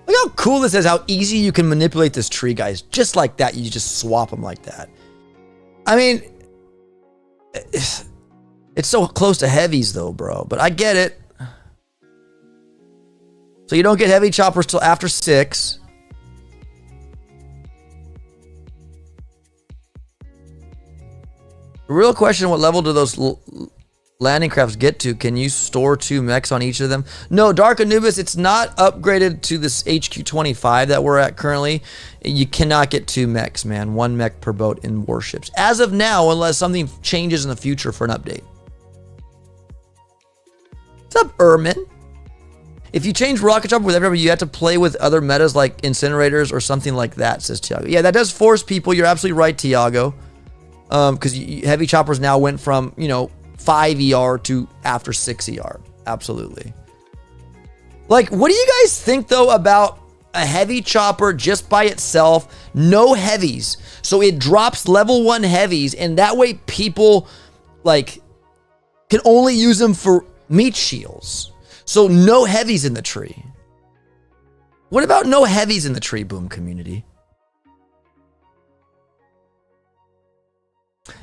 Look how cool this is, how easy you can manipulate this tree, guys. Just like that, you just swap them like that. I mean, it's so close to heavies though, bro. But I get it. So you don't get heavy choppers till after 6. The real question, what level do those landing crafts get to, can you store 2 mechs on each of them? No, Dark Anubis, it's not upgraded to this HQ25 that we're at currently. You cannot get 2 mechs, man. 1 mech per boat in warships. As of now, unless something changes in the future for an update. What's up, Ermin? If you change Rocket Chopper with everybody, you have to play with other metas like incinerators or something like that, says Tiago. Yeah, that does force people. You're absolutely right, Tiago. Because heavy choppers now went from, 5 ER to after 6 ER. Absolutely. Like, what do you guys think, though, about a heavy chopper just by itself? No heavies. So it drops level 1 heavies, and that way people, like, can only use them for meat shields. So no heavies in the tree. What about no heavies in the tree, Boom community?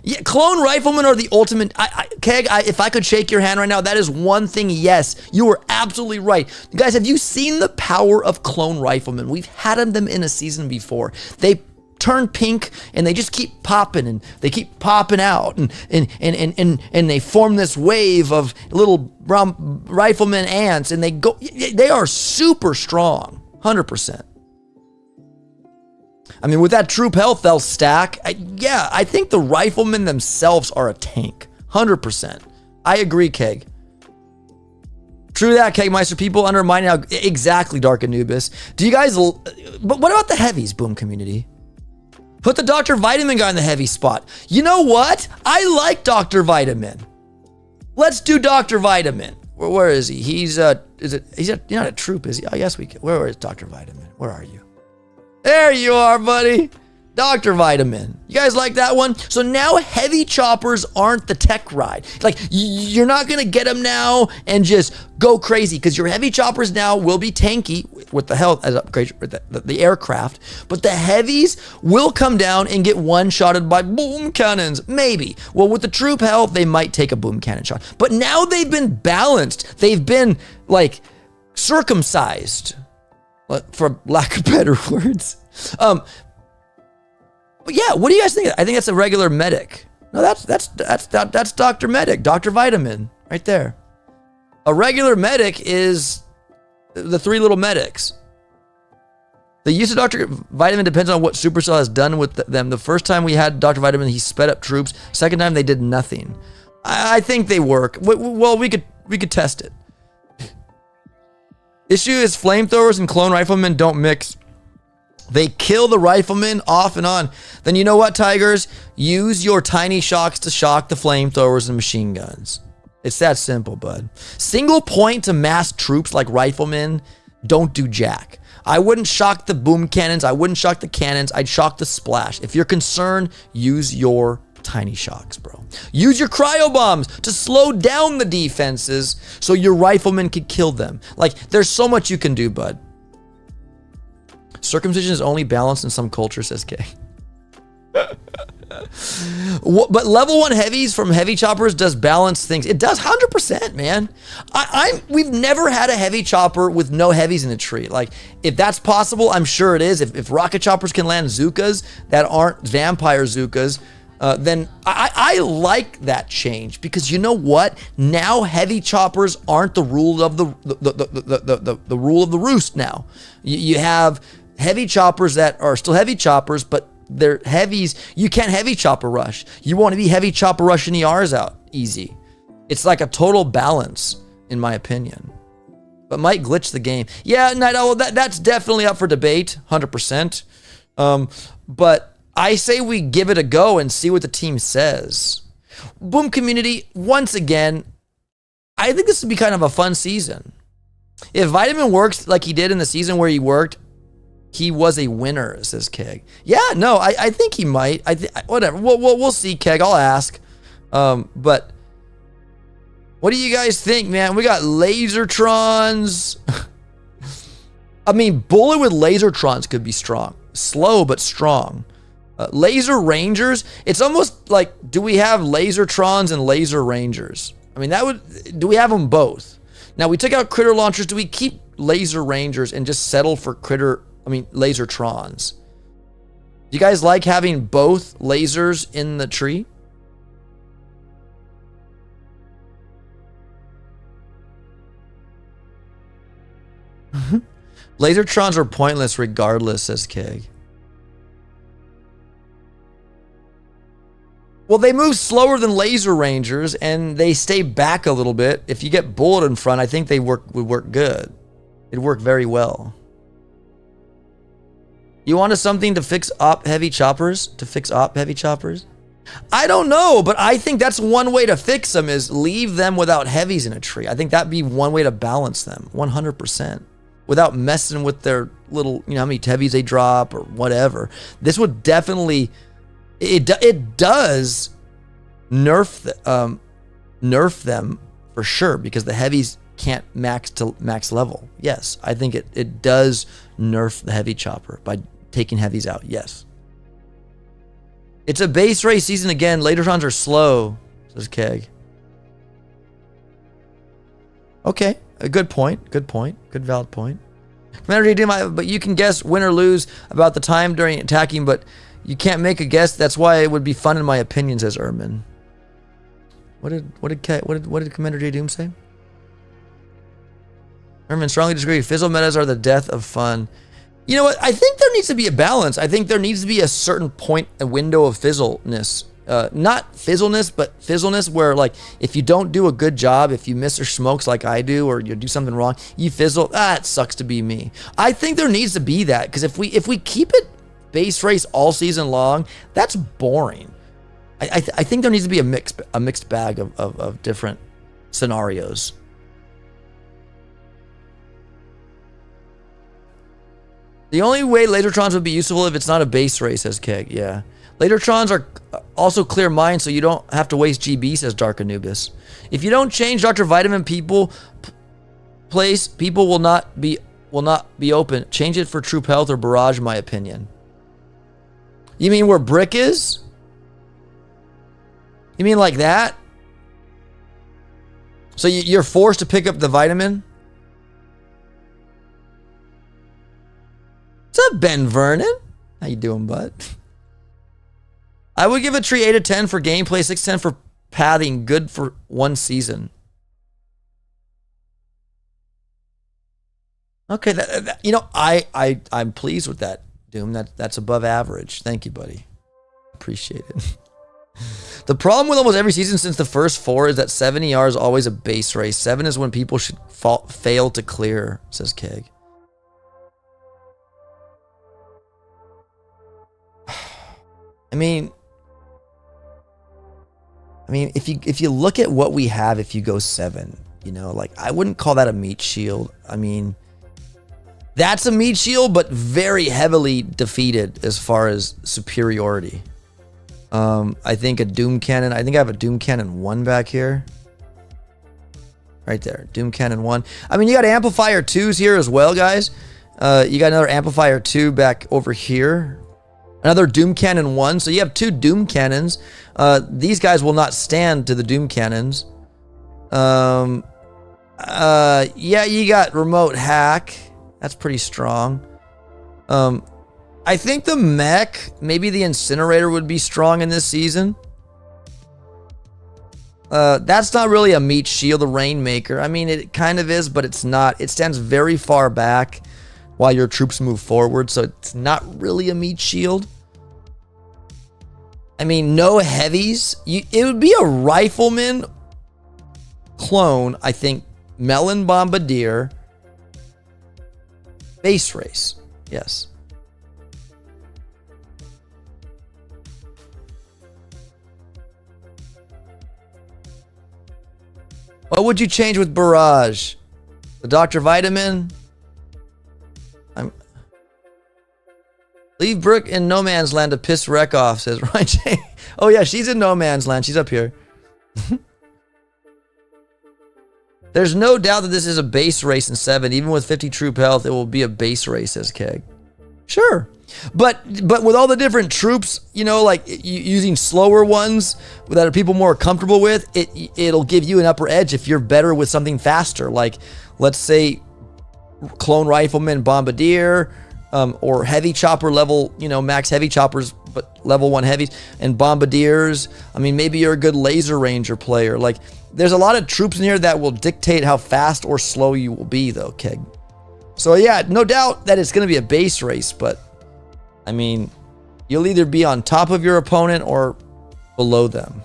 Yeah, clone riflemen are the ultimate. Keg, if I could shake your hand right now, that is one thing. Yes, you are absolutely right. Guys, have you seen the power of clone riflemen? We've had them in a season before. They turn pink and they just keep popping and they keep popping out and they form this wave of little brown rifleman ants and they are super strong, 100%. I mean, with that troop health they'll stack. I think the riflemen themselves are a tank, 100%. I agree, Keg. True that, Kegmeister. People undermine now. Exactly, Dark Anubis. Do you guys? But what about the heavies, Boom community? Put the Dr. Vitamin guy in the heavy spot. You know what? I like Dr. Vitamin. Let's do Dr. Vitamin. Where is he? He's you're not a troop, is he? Oh, yes, we can. Where is Dr. Vitamin? Where are you? There you are, buddy. Dr. Vitamin. You guys like that one? So now heavy choppers aren't the tech ride. Like, you're not going to get them now and just go crazy because your heavy choppers now will be tanky with the health as upgrade, the aircraft. But the heavies will come down and get one-shotted by boom cannons. Maybe. Well, with the troop health, they might take a boom cannon shot. But now they've been balanced. They've been, like, circumcised, for lack of better words. But yeah, what do you guys think? I think that's a regular medic. No, that's Dr. Medic, Dr. Vitamin, right there. A regular medic is the 3 little medics. The use of Dr. Vitamin depends on what Supercell has done with them. The first time we had Dr. Vitamin, he sped up troops. Second time, they did nothing. I think they work. Well, we could test it. Issue is flamethrowers and clone riflemen don't mix. They kill the riflemen off and on. Then you know what, Tigers? Use your tiny shocks to shock the flamethrowers and machine guns. It's that simple, bud. Single point to mass troops like riflemen don't do jack. I wouldn't shock the boom cannons. I wouldn't shock the cannons. I'd shock the splash. If you're concerned, use your tiny shocks, bro. Use your cryo bombs to slow down the defenses so your riflemen could kill them. Like, there's so much you can do, bud. Circumcision is only balanced in some cultures, says K. But level 1 heavies from heavy choppers does balance things. It does 100%, man. We've never had a heavy chopper with no heavies in the tree. Like, if that's possible, I'm sure it is. If rocket choppers can land Zookas that aren't vampire Zookas, then I like that change because you know what? Now heavy choppers aren't the rule of the rule of the roost. Now you have heavy choppers that are still heavy choppers, but they're heavies. You can't heavy chopper rush. You want to be heavy chopper rushing ERs out easy. It's like a total balance, in my opinion. But might glitch the game. Yeah, Night Owl, that's definitely up for debate, 100%. But I say we give it a go and see what the team says. Boom community, once again, I think this would be kind of a fun season. If Vitamin works like he did in the season where he worked, he was a winner, says Keg. Yeah, no, I think he might. Whatever. We'll see, Keg. I'll ask. But what do you guys think, man? We got Lasertrons. I mean, Bullet with Lasertrons could be strong. Slow, but strong. Laser Rangers. It's almost like, do we have Lasertrons and Laser Rangers? I mean, do we have them both? Now, we took out Critter Launchers. Do we keep Laser Rangers and just settle for Lasertrons? Do you guys like having both lasers in the tree? Lasertrons are pointless regardless, says Keg. Well, they move slower than Laser Rangers, and they stay back a little bit. If you get Bullet in front, I think they would work good. It'd work very well. You wanted something to fix op heavy choppers? To fix op heavy choppers? I don't know, but I think that's one way to fix them is leave them without heavies in a tree. I think that'd be one way to balance them, 100%. Without messing with their little, you know, how many heavies they drop or whatever. This would definitely, it does nerf them for sure because the heavies can't max to max level. Yes, I think it does nerf the heavy chopper by taking heavies out. Yes. It's a base race season again. Latertrons are slow, says Keg. Okay, a good point. Good point. Good valid point. Commander JD, but you can guess win or lose about the time during attacking, but you can't make a guess. That's why it would be fun in my opinion, says Ermin. What did Commander J Doom say? Ermin strongly disagree. Fizzle metas are the death of fun. You know what? I think there needs to be a balance. I think there needs to be a certain point, a window of fizzleness. Not fizzleness, but fizzleness where, like, if you don't do a good job, if you miss or smokes like I do, or you do something wrong, you fizzle. It sucks to be me. I think there needs to be that, because if we keep it base race all season long, that's boring. I think there needs to be a mixed bag of different scenarios. The only way Lasertrons would be useful if it's not a base race, says Keg. Yeah. Lasertrons are also clear minds, so you don't have to waste GB, says Dark Anubis. If you don't change Dr. Vitamin people will not be open. Change it for Troop Health or Barrage, in my opinion. You mean where Brick is? You mean like that? So you're forced to pick up the vitamin? What's up, Ben Vernon? How you doing, bud? I would give a tree 8 out of 10 for gameplay, 6 out of 10 for pathing. Good for one season. Okay, you know, I'm pleased with that, Doom. That's above average. Thank you, buddy. Appreciate it. The problem with almost every season since the first 4 is that 7 ER is always a base race. 7 is when people should fail to clear, says Keg. I mean, if you look at what we have, if you go 7, you know, like, I wouldn't call that a meat shield. I mean, that's a meat shield, but very heavily defeated as far as superiority. I think a Doom Cannon. I think I have a Doom Cannon 1 back here. Right there, Doom Cannon 1. I mean, you got Amplifier 2s here as well, guys. You got another Amplifier 2 back over here. Another Doom Cannon 1. So you have 2 Doom Cannons. These guys will not stand to the Doom Cannons. Yeah, you got Remote Hack. That's pretty strong. I think the mech, maybe the Incinerator would be strong in this season. That's not really a meat shield, the Rainmaker. I mean, it kind of is, but it's not. It stands very far back while your troops move forward, so it's not really a meat shield. I mean, no heavies. It would be a Rifleman clone, I think. Melon Bombardier. Base race. Yes. What would you change with Barrage? The Dr. Vitamin? Leave Brooke in No Man's Land to piss Wreck off, says Ryan J. Oh yeah, she's in No Man's Land. She's up here. There's no doubt that this is a base race in 7. Even with 50 troop health, it will be a base race, says Keg. Sure. But with all the different troops, you know, like using slower ones that are people more comfortable with, it'll give you an upper edge if you're better with something faster. Like, let's say, Clone Rifleman Bombardier, or heavy chopper level, you know, max heavy choppers, but level 1 heavies, and bombardiers. I mean, maybe you're a good laser ranger player. Like, there's a lot of troops in here that will dictate how fast or slow you will be, though, Keg. So yeah, no doubt that it's going to be a base race, but I mean, you'll either be on top of your opponent or below them.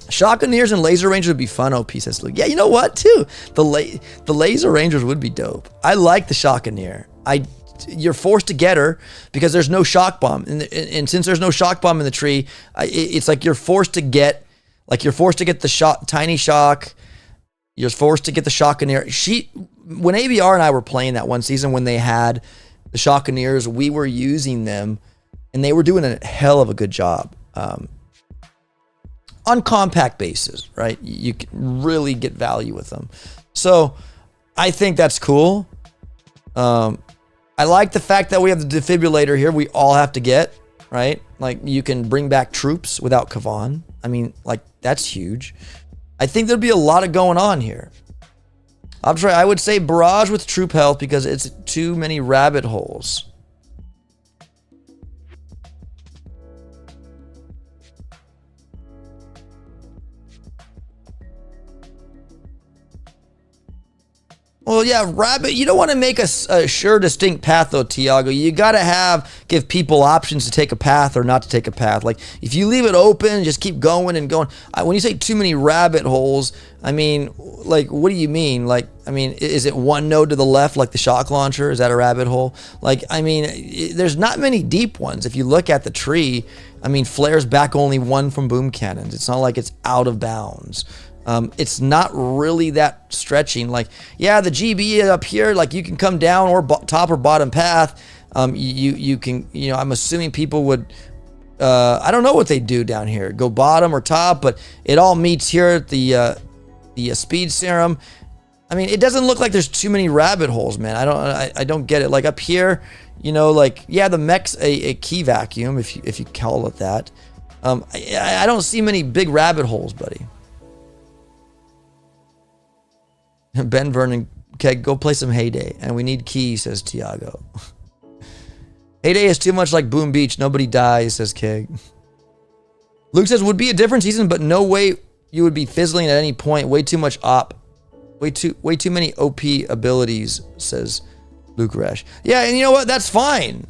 Shotgunners and laser rangers would be fun, OP says Luke. Yeah, you know what too? The laser rangers would be dope. I like the shotgunner. You're forced to get her because there's no shock bomb, and since there's no shock bomb in the tree, it's like you're forced to get the tiny shock. You're forced to get the shotgunner. When ABR and I were playing that one season when they had the shotgunners, we were using them, and they were doing a hell of a good job. On compact bases, right? You can really get value with them. So I think that's cool. I like the fact that we have the defibrillator here. We all have to get, right? Like you can bring back troops without Kavan. I mean, like that's huge. I think there'd be a lot of going on here. I would say barrage with troop health because it's too many rabbit holes. Well, yeah, rabbit. You don't want to make a sure, distinct path, though, Tiago. You got to give people options to take a path or not to take a path. Like, if you leave it open, just keep going and going. When you say too many rabbit holes, I mean, like, what do you mean? Like, I mean, is it one node to the left, like the shock launcher? Is that a rabbit hole? Like, I mean, there's not many deep ones. If you look at the tree, I mean, flares back only one from boom cannons. It's not like it's out of bounds. It's not really that stretching. Like, yeah, the GB up here, like you can come down or top or bottom path. You can, I'm assuming people would, I don't know what they do down here, go bottom or top, but it all meets here at the speed serum. I mean, it doesn't look like there's too many rabbit holes, man. I don't get it. Like up here, like, yeah, the mech's a key vacuum, if you call it that. I don't see many big rabbit holes, buddy. Ben Vernon, Keg, go play some Heyday. And we need Key, says Tiago. Heyday is too much like Boom Beach. Nobody dies, says Keg. Luke says, would be a different season, but no way you would be fizzling at any point. Way too much op. Way too many OP abilities, says Luke Resch. Yeah, and you know what? That's fine.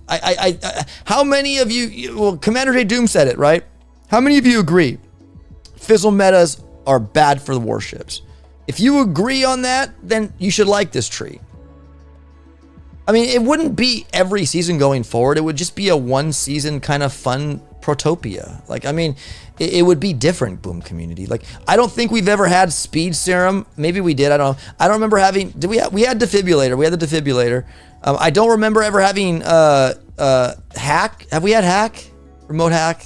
How many of you, well, Commander J. Doom said it, right? How many of you agree? Fizzle metas are bad for the warships. If you agree on that, then you should like this tree. I mean, it wouldn't be every season going forward. It would just be a one season kind of fun protopia. Like, I mean, it would be different, Boom Community. Like, I don't think we've ever had speed serum. Maybe we did. I don't know. I don't remember having, we had defibrillator. We had the defibrillator. I don't remember ever having hack. Have we had hack? Remote hack?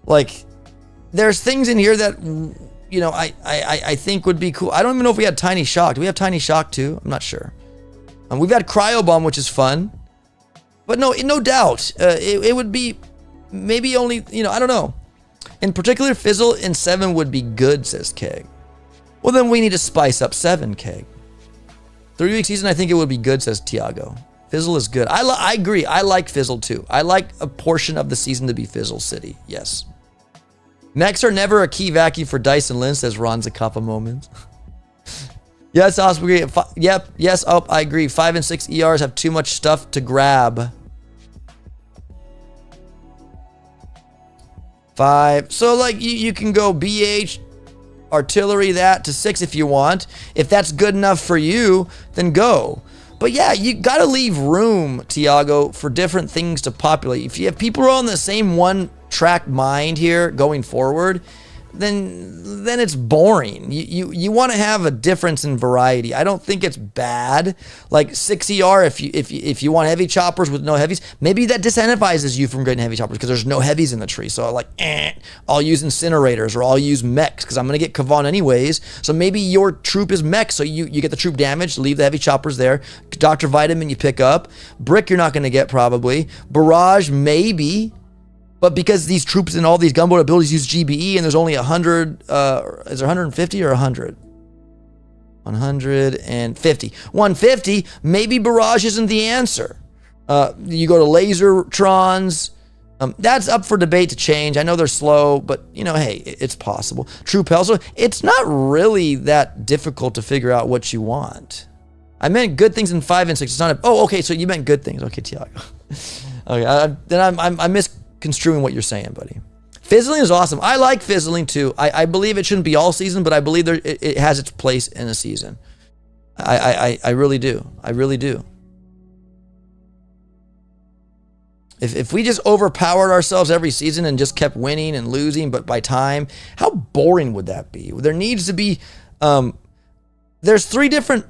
Like, there's things in here that, I think would be cool. I don't even know if we had Tiny Shock. Do we have Tiny Shock too? I'm not sure. We've had Cryo Bomb, which is fun. But no doubt, it would be maybe only, I don't know. In particular, Fizzle in 7 would be good, says Keg. Well, then we need to spice up 7, Keg. 3-week season, I think it would be good, says Tiago. Fizzle is good. I agree. I like Fizzle too. I like a portion of the season to be Fizzle City. Yes. Mechs are never a key vacuum for Dyson Lynn, says Ron's a couple moments. Yes, Osprey. Yep. Yes. Oh, I agree. 5 and 6 ERs have too much stuff to grab. 5. So, like, you can go BH, artillery that to 6 if you want. If that's good enough for you, then go. But yeah, you got to leave room, Tiago, for different things to populate. If you have people who are on the same one-track mind here going forward, then it's boring. You want to have a difference in variety. I don't think it's bad. Like 6 ER, if you want heavy choppers with no heavies, maybe that disincentivizes you from getting heavy choppers because there's no heavies in the tree. So like, I'll use incinerators or I'll use mechs because I'm gonna get Kavan anyways. So maybe your troop is mech, so you get the troop damage, leave the heavy choppers there. Dr. Vitamin you pick up. Brick you're not gonna get probably. Barrage maybe. But because these troops and all these gunboat abilities use GBE and there's only 100, is there 150 or 100? 150. 150, maybe barrage isn't the answer. You go to Lasertrons. That's up for debate to change. I know they're slow, but, hey, it's possible. Troop Hell, so it's not really that difficult to figure out what you want. I meant good things in 5 and 6. It's not oh, okay, so you meant good things. Okay, Tiago. Okay, then I'm misconstruing what you're saying, buddy. Fizzling is awesome. I like fizzling too. I believe it shouldn't be all season, but I believe it has its place in a season. I really do. I really do. If we just overpowered ourselves every season and just kept winning and losing, but by time, how boring would that be? There needs to be, there's 3 different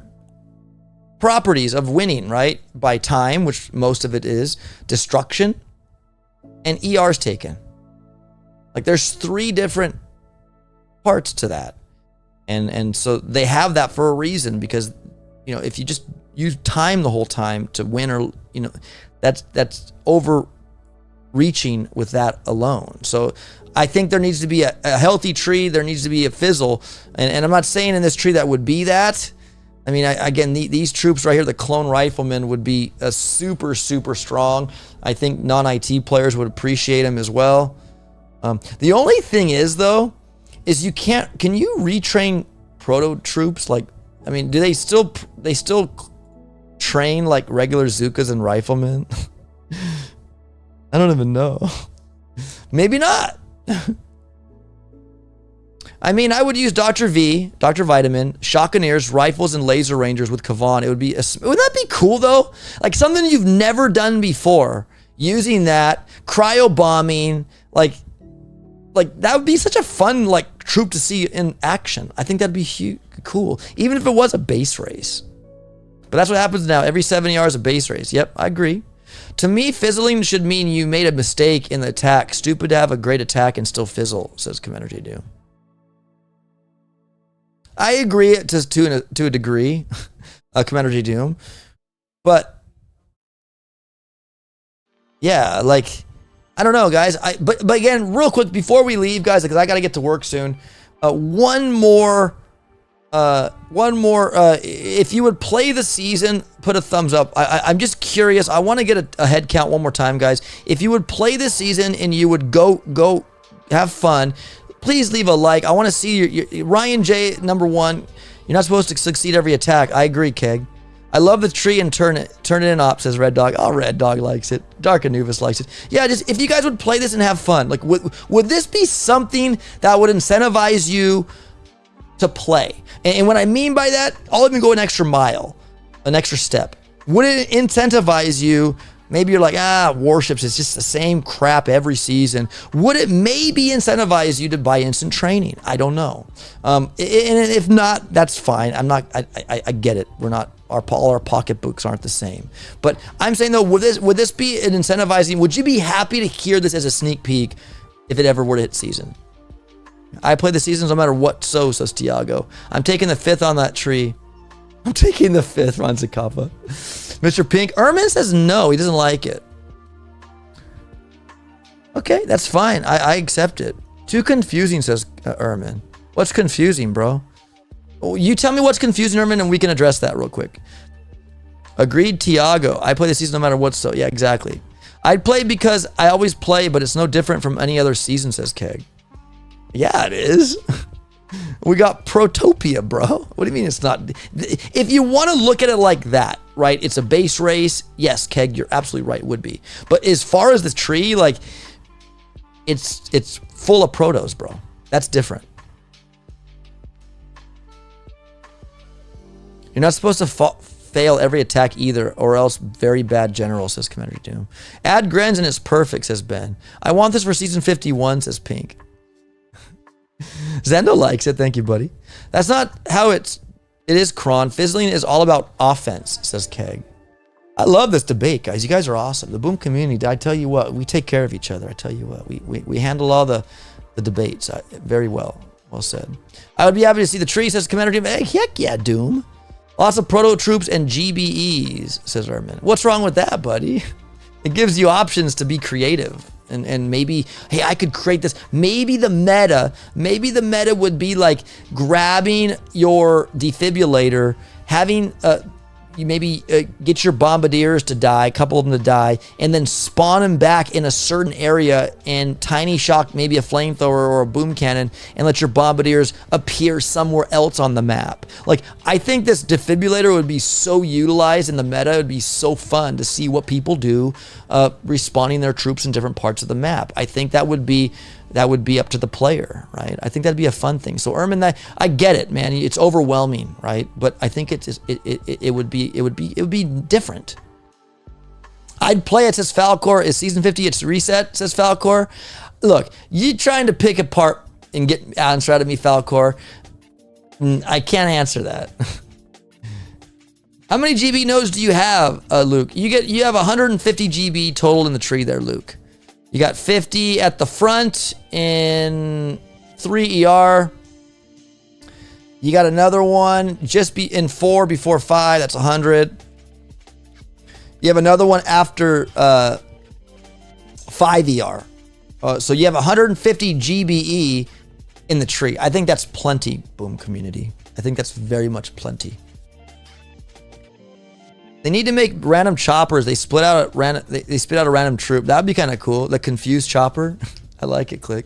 properties of winning, right? By time, which most of it is, destruction, and ER's taken. Like there's 3 different parts to that. And so they have that for a reason, because, you know, if you just use time the whole time to win, or, you know, that's overreaching with that alone. So I think there needs to be a healthy tree. There needs to be a fizzle. And I'm not saying in this tree that would be that. I mean, again, these troops right here, the clone riflemen, would be a super, super strong. I think non-IT players would appreciate them as well. The only thing is, though, is can you retrain proto troops? Like, I mean, do they still train like regular Zookas and riflemen? I don't even know. Maybe not. I mean, I would use Dr. V, Dr. Vitamin, Shotgunners, Rifles, and Laser Rangers with Kavan. It would be, wouldn't that be cool though? Like something you've never done before. Using that, cryo bombing, like that would be such a fun like troop to see in action. I think that'd be cool, even if it was a base race. But that's what happens now. Every 70 hours, a base race. Yep, I agree. To me, fizzling should mean you made a mistake in the attack. Stupid to have a great attack and still fizzle, says Commander J. Doom. I agree to a degree, Commander J. Doom. But, yeah, like, I don't know, guys. But again, real quick, before we leave, guys, because I got to get to work soon, one more, if you would play the season, put a thumbs up. I'm just curious. I want to get a head count one more time, guys. If you would play this season and you would go have fun, please leave a like. I want to see your Ryan J, #1. You're not supposed to succeed every attack. I agree, Keg. I love the tree and turn it in op, says Red Dog. Oh, Red Dog likes it. Dark Anubis likes it. Yeah, just if you guys would play this and have fun, like would this be something that would incentivize you to play? And what I mean by that, I'll even go an extra mile, an extra step. Would it incentivize you? Maybe you're like, Warships, it's just the same crap every season. Would it maybe incentivize you to buy instant training? I don't know. And if not, that's fine. I get it. We're not, all our pocketbooks aren't the same. But I'm saying though, would this be an incentivizing? Would you be happy to hear this as a sneak peek if it ever were to hit season? I play the seasons no matter what, says Tiago. I'm taking the 5th on that tree. I'm taking the 5th, Ron Zakapa. Mr. Pink. Ermin says no, he doesn't like it. Okay, that's fine. I accept it. Too confusing, says Ermin. What's confusing, bro? You tell me what's confusing, Ermin, and we can address that real quick. Agreed, Tiago. I play the season no matter what, so yeah, exactly. I'd play because I always play, but it's no different from any other season, says Keg. Yeah, it is. We got Protopia, bro. What do you mean it's not? If you want to look at it like that, right? It's a base race. Yes, Keg, you're absolutely right. It would be. But as far as the tree, like, it's full of protos, bro. That's different. You're not supposed to fail every attack either, or else very bad general, says Commander Doom. Add Grens and it's perfect, says Ben. I want this for season 51, says Pink. Zendo likes it. Thank you, buddy. That's not how it is, Kron. Fizzling is all about offense, says Keg. I love this debate, guys. You guys are awesome. The Boom community, I tell you what, we take care of each other. I tell you what, we handle all the debates very well. Well said. I would be happy to see the tree, says Commander Doom. Hey, heck yeah, Doom. Lots of proto troops and GBEs, says Ermin. What's wrong with that, buddy? It gives you options to be creative. And maybe, hey, I could create this. Maybe the meta would be like grabbing your defibrillator, having you maybe get your bombardiers to die, a couple of them to die, and then spawn them back in a certain area and tiny shock maybe a flamethrower or a boom cannon and let your bombardiers appear somewhere else on the map. Like, I think this defibrillator would be so utilized in the meta. It would be so fun to see what people do respawning their troops in different parts of the map. I think that would be up to the player, right? I think that'd be a fun thing. So Ermin, I get it, man. It's overwhelming, right? But I think it would be different. I'd play it, says Falcor. Is season 50 it's reset, says Falcor. Look, you trying to pick apart and get answer out of me, Falcor. I can't answer that. How many GB nodes do you have, Luke? You have 150 GB total in the tree there, Luke. You got 50 at the front in 3 ER. You got another one just be in 4 before 5. That's 100. You have another one after 5 ER. So you have 150 GBE in the tree. I think that's plenty, Boom Community. I think that's very much plenty. They need to make random choppers. They split out a random. They spit out a random troop. That would be kind of cool. The confused chopper. I like it. Click.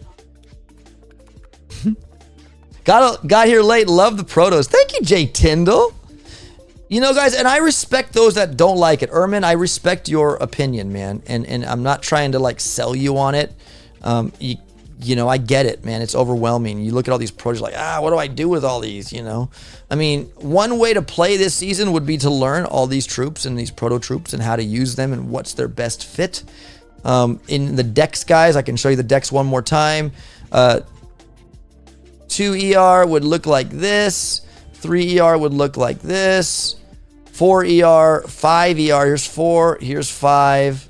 got here late. Love the protos. Thank you, Jay Tyndall. You know, guys, and I respect those that don't like it. Ermin, I respect your opinion, man. And I'm not trying to like sell you on it. You know, I get it, man. It's overwhelming. You look at all these projects like, what do I do with all these, you know? I mean, one way to play this season would be to learn all these troops and these proto troops and how to use them and what's their best fit. In the decks, guys, I can show you the decks one more time. 2 ER would look like this. 3 ER would look like this. 4 ER, 5 ER. Here's 4, here's 5.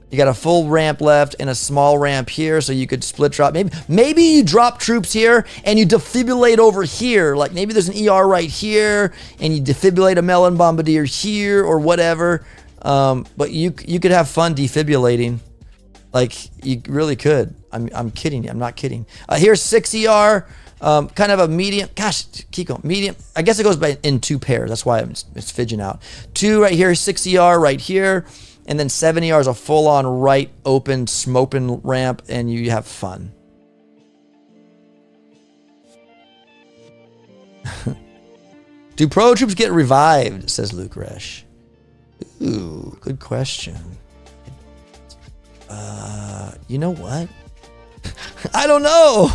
You got a full ramp left and a small ramp here, so you could split drop. Maybe you drop troops here and you defibrillate over here. Like maybe there's an ER right here and you defibrillate a melon bombardier here or whatever. But you could have fun defibrillating. Like you really could. I'm kidding you. I'm not kidding. Here's 6 ER. Kind of a medium. Gosh, Kiko, medium. I guess it goes in 2 pairs. That's why it's fidgeting out. 2 right here, 6 ER right here. And then 7 ER is a full-on right open smoping ramp, and you have fun. Do pro troops get revived, says Luke Resch. Ooh, good question. You know what? I don't know.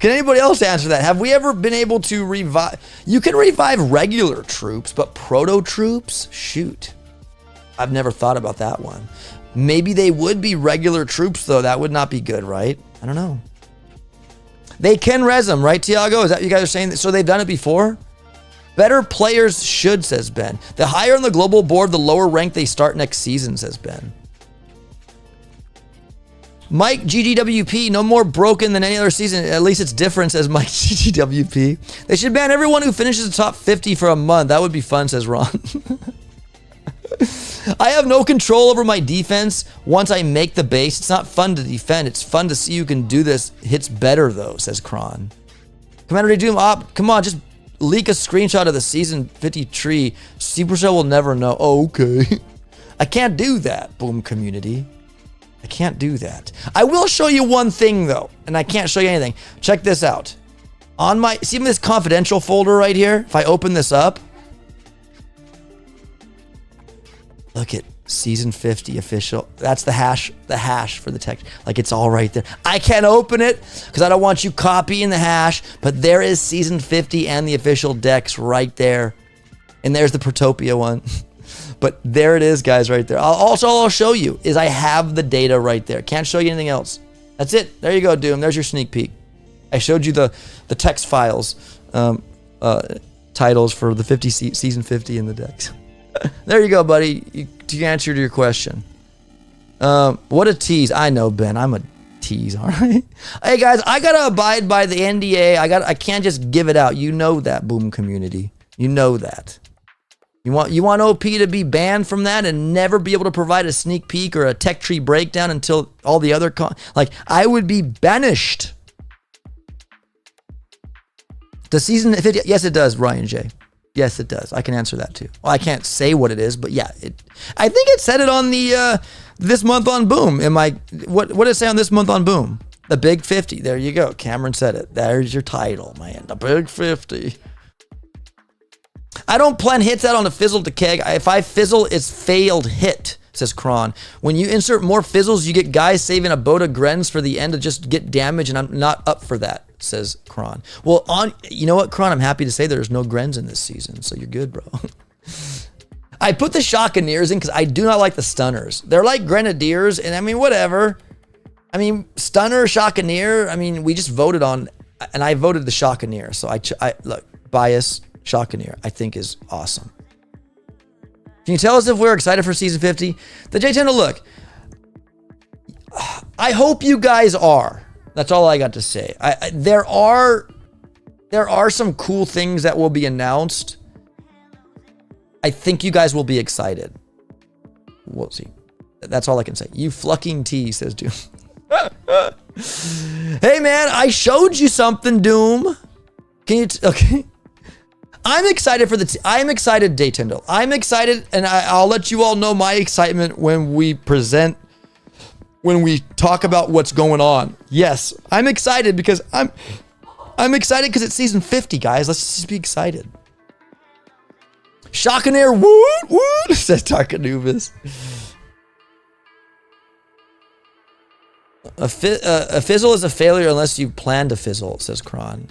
Can anybody else answer that? Have we ever been able to revive? You can revive regular troops, but proto troops? Shoot. I've never thought about that one. Maybe they would be regular troops, though. That would not be good, right? I don't know. They can res them, right, Tiago? Is that what you guys are saying? So they've done it before? Better players should, says Ben. The higher on the global board, the lower rank they start next season, says Ben. Mike GGWP, no more broken than any other season. At least it's different, says Mike GGWP. They should ban everyone who finishes the top 50 for a month. That would be fun, says Ron. I have no control over my defense once I make the base. It's not fun to defend. It's fun to see who can do this. Hits better, though, says Kron. Commander Doom, come on, just leak a screenshot of the season 50 tree. Supercell will never know. Oh, okay. I can't do that, Boom Community. I can't do that. I will show you one thing, though, and I can't show you anything. Check this out. On my, see this confidential folder right here? If I open this up, look at season 50 official. That's the hash for the text. Like it's all right there. I can't open it because I don't want you copying the hash, but there is season 50 and the official decks right there. And there's the Protopia one. But there it is, guys, right there. All I'll show you is I have the data right there. Can't show you anything else. That's it. There you go, Doom. There's your sneak peek. I showed you the text files, titles for the season 50 in the decks. There you go, buddy. To answer to your question. What a tease. I know, Ben. I'm a tease, all right? Hey, guys, I got to abide by the NDA. I can't just give it out. You know that, Boom Community. You know that. You want OP to be banned from that and never be able to provide a sneak peek or a tech tree breakdown until all the other... I would be banished. Does season 50... Yes, it does, Ryan J. Yes, it does. I can answer that too. Well, I can't say what it is, but yeah, I think it said it on the this month on Boom. What did it say on this month on Boom? The Big 50. There you go. Cameron said it. There's your title, man. The Big 50. I don't plan hits out on a fizzle to keg. If I fizzle, it's failed hit, says Kron. When you insert more fizzles, you get guys saving a boat of Grens for the end to just get damage, and I'm not up for that, says Kron. Well, you know what, Kron? I'm happy to say there's no Grens in this season, so you're good, bro. I put the Shockaniers in because I do not like the Stunners. They're like Grenadiers, and I mean, whatever. I mean, Stunner, Shockanier, I mean, we just voted on, and I voted the Shockanier, so I look, bias, Shockanier, I think is awesome. Can you tell us if we're excited for season 50? The J10, look, I hope you guys are. That's all I got to say. There are some cool things that will be announced. I think you guys will be excited. We'll see. That's all I can say. You fucking T, says Doom. Hey man, I showed you something, Doom. Can you? Okay. I'm excited for I'm excited, Daytendle. I'm excited, and I'll let you all know my excitement when we talk about what's going on. Yes, I'm excited because I'm excited because it's season 50, guys. Let's just be excited. Shockanair, woot, woot, says Tarkanubis. A fizzle is a failure unless you plan to fizzle, says Kron.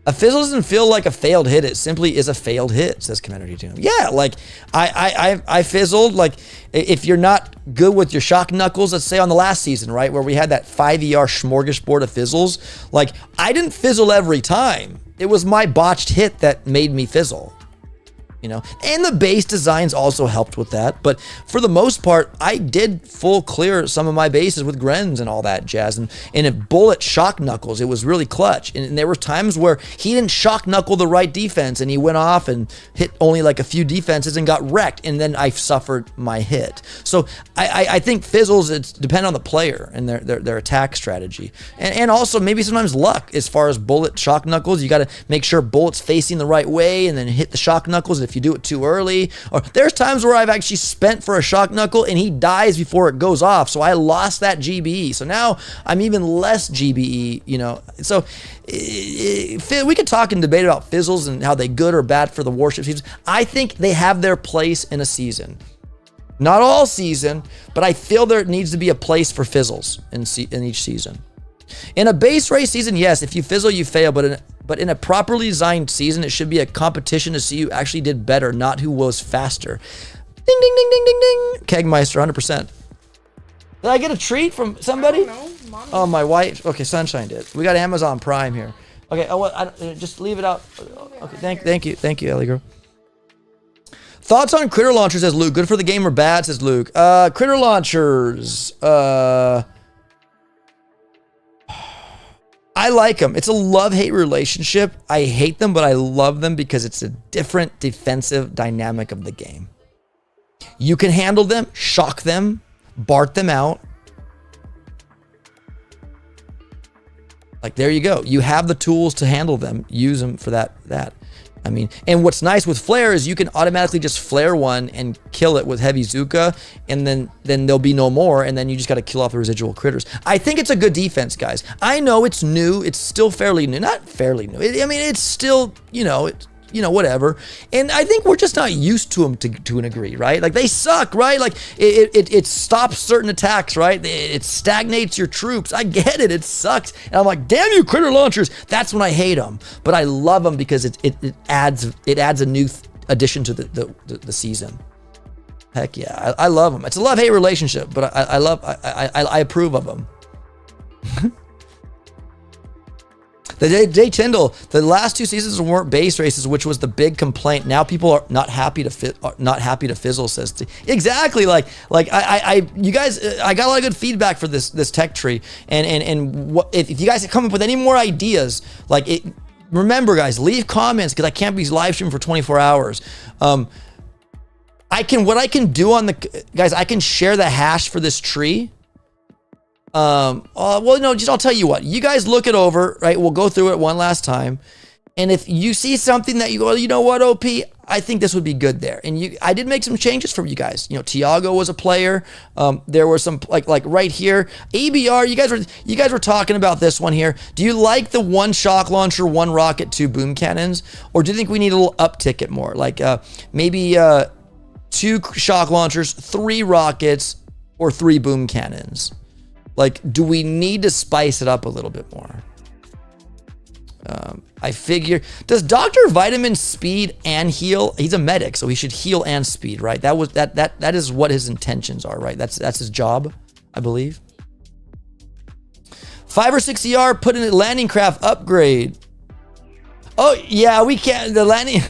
A fizzle doesn't feel like a failed hit. It simply is a failed hit, says Commander Doom. Yeah, like I fizzled. Like if you're not good with your shock knuckles, let's say on the last season, right, where we had that 5ER smorgasbord of fizzles. Like I didn't fizzle every time. It was my botched hit that made me fizzle. You know, and the base designs also helped with that. But for the most part, I did full clear some of my bases with Grens and all that jazz. And a bullet shock knuckles, it was really clutch. And there were times where he didn't shock knuckle the right defense and he went off and hit only like a few defenses and got wrecked. And then I suffered my hit. So I think fizzles, it's depend on the player and their attack strategy. And also maybe sometimes luck as far as bullet shock knuckles. You got to make sure bullet's facing the right way and then hit the shock knuckles if you do it too early. Or there's times where I've actually spent for a shock knuckle and he dies before it goes off, so I lost that GBE. So now I'm even less GBE, you know. So we could talk and debate about fizzles and how they good or bad for the warship seasons. I think they have their place in a season. Not all season, but I feel there needs to be a place for fizzles in each season. In a base race season, yes, if you fizzle, you fail, but in a properly designed season, it should be a competition to see who actually did better, not who was faster. Ding, ding, ding, ding, ding, ding. Kegmeister, 100%. Did I get a treat from somebody? I don't know. Oh, my wife. Okay, Sunshine did. We got Amazon Prime here. Okay, just leave it out. Okay, thank you, Ellie girl. Thoughts on critter launchers, says Luke. Good for the game or bad, says Luke. Critter launchers. I like them. It's a love-hate relationship. I hate them, but I love them because it's a different defensive dynamic of the game. You can handle them, shock them, BART them out. Like, there you go. You have the tools to handle them. Use them for that. I mean, and what's nice with flare is you can automatically just flare one and kill it with heavy Zuka, and then there'll be no more, and then you just got to kill off the residual critters. I think it's a good defense, guys. I know it's new. It's still fairly new. Not fairly new. I mean, it's still, whatever. And I think we're just not used to them to an degree, right? Like, they suck, right? Like, it stops certain attacks, right? It stagnates your troops. I get it. It sucks. And I'm like, damn you, critter launchers. That's when I hate them. But I love them because it adds a new addition to the season. Heck yeah. I love them. It's a love-hate relationship, but I approve of them. Tyndall, the last two seasons weren't base races, which was the big complaint. Now people are not happy to fizzle, says T. Exactly. Like you guys, I got a lot of good feedback for this tech tree, and what if you guys come up with any more ideas, remember guys, leave comments because I can't be live streaming for 24 hours. What I can do on guys, I can share the hash for this tree. I'll tell you what, you guys look it over, right? We'll go through it one last time. And if you see something that you go, you know what, OP, I think this would be good there. And I did make some changes for you guys. You know, Tiago was a player. There were some like right here, ABR. You guys were talking about this one here. Do you like the 1 shock launcher, 1 rocket, 2 boom cannons, or do you think we need a little uptick it more? Like maybe 2 shock launchers, 3 rockets, or 3 boom cannons? Like, do we need to spice it up a little bit more? I figure, does Dr. Vitamin speed and heal? He's a medic, so he should heal and speed, right? That is what his intentions are, right? That's his job, I believe. 5 or 6 ER, put in a landing craft upgrade. Oh yeah, we can't, the landing.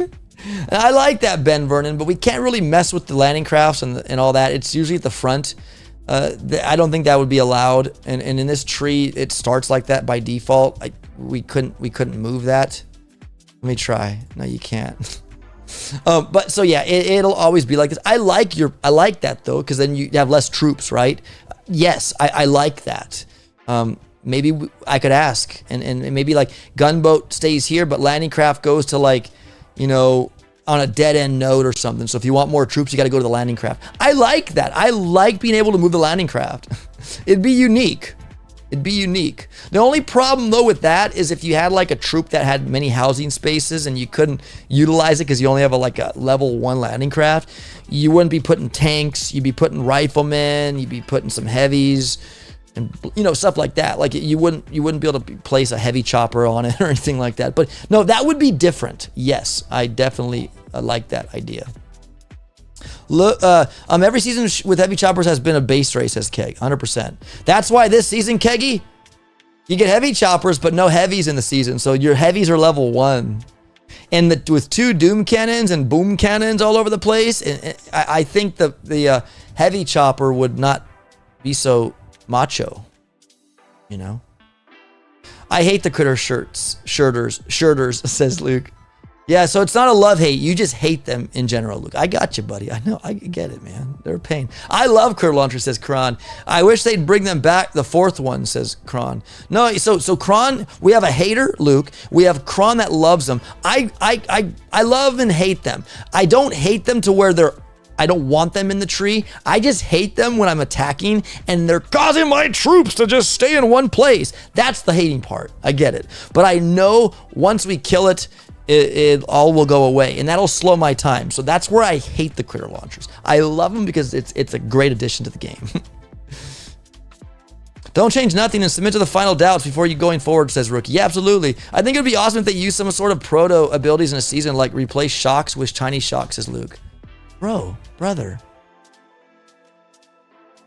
I like that, Ben Vernon, but we can't really mess with the landing crafts and all that. It's usually at the front. I don't think that would be allowed. And in this tree, it starts like that by default. We couldn't move that. Let me try. No, you can't. But so yeah, it'll always be like this. I like that though, because then you have less troops, right? Yes, I like that. Maybe I could ask, and maybe like gunboat stays here, but landing craft goes to like, you know, on a dead end node or something. So if you want more troops, you got to go to the landing craft. I like that. I like being able to move the landing craft. It'd be unique. It'd be unique. The only problem though with that is if you had like a troop that had many housing spaces and you couldn't utilize it because you only have a level 1 landing craft, you wouldn't be putting tanks, you'd be putting riflemen, you'd be putting some heavies, and you know, stuff like that. Like you wouldn't be able to place a heavy chopper on it or anything like that. But no, that would be different. Yes, I definitely like that idea. Look, every season with heavy choppers has been a base race, says Keg, 100%. That's why this season, Keggy, you get heavy choppers, but no heavies in the season. So your heavies are level 1. And with 2 doom cannons and boom cannons all over the place, I think the heavy chopper would not be so macho, you know? I hate the critter shirters, says Luke. Yeah, so it's not a love-hate. You just hate them in general, Luke. I got you, buddy. I know. I get it, man. They're a pain. I love critter launchers, says Kron. I wish they'd bring them back, the 4th one, says Kron. No, so Kron, we have a hater, Luke. We have Kron that loves them. I love and hate them. I don't hate them to where I don't want them in the tree. I just hate them when I'm attacking and they're causing my troops to just stay in one place. That's the hating part. I get it. But I know once we kill it, it all will go away, and that'll slow my time. So that's where I hate the critter launchers. I love them because it's a great addition to the game. Don't change nothing and submit to the final doubts before you going forward, says Rookie. Yeah, absolutely. I think it would be awesome if they use some sort of proto abilities in a season, like replace shocks with tiny shocks, says Luke. Brother.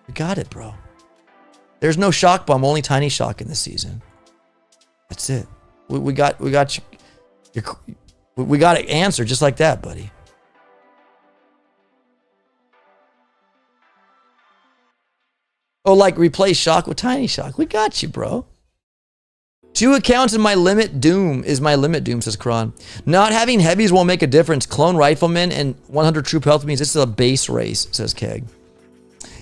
You got it, bro. There's no shock bomb, only tiny shock in this season. That's it. We got you. We got an answer just like that, buddy. Oh, like replace shock with tiny shock. We got you, bro. 2 accounts in my limit doom, says Kron. Not having heavies won't make a difference. Clone riflemen and 100 troop health means this is a base race, says Keg.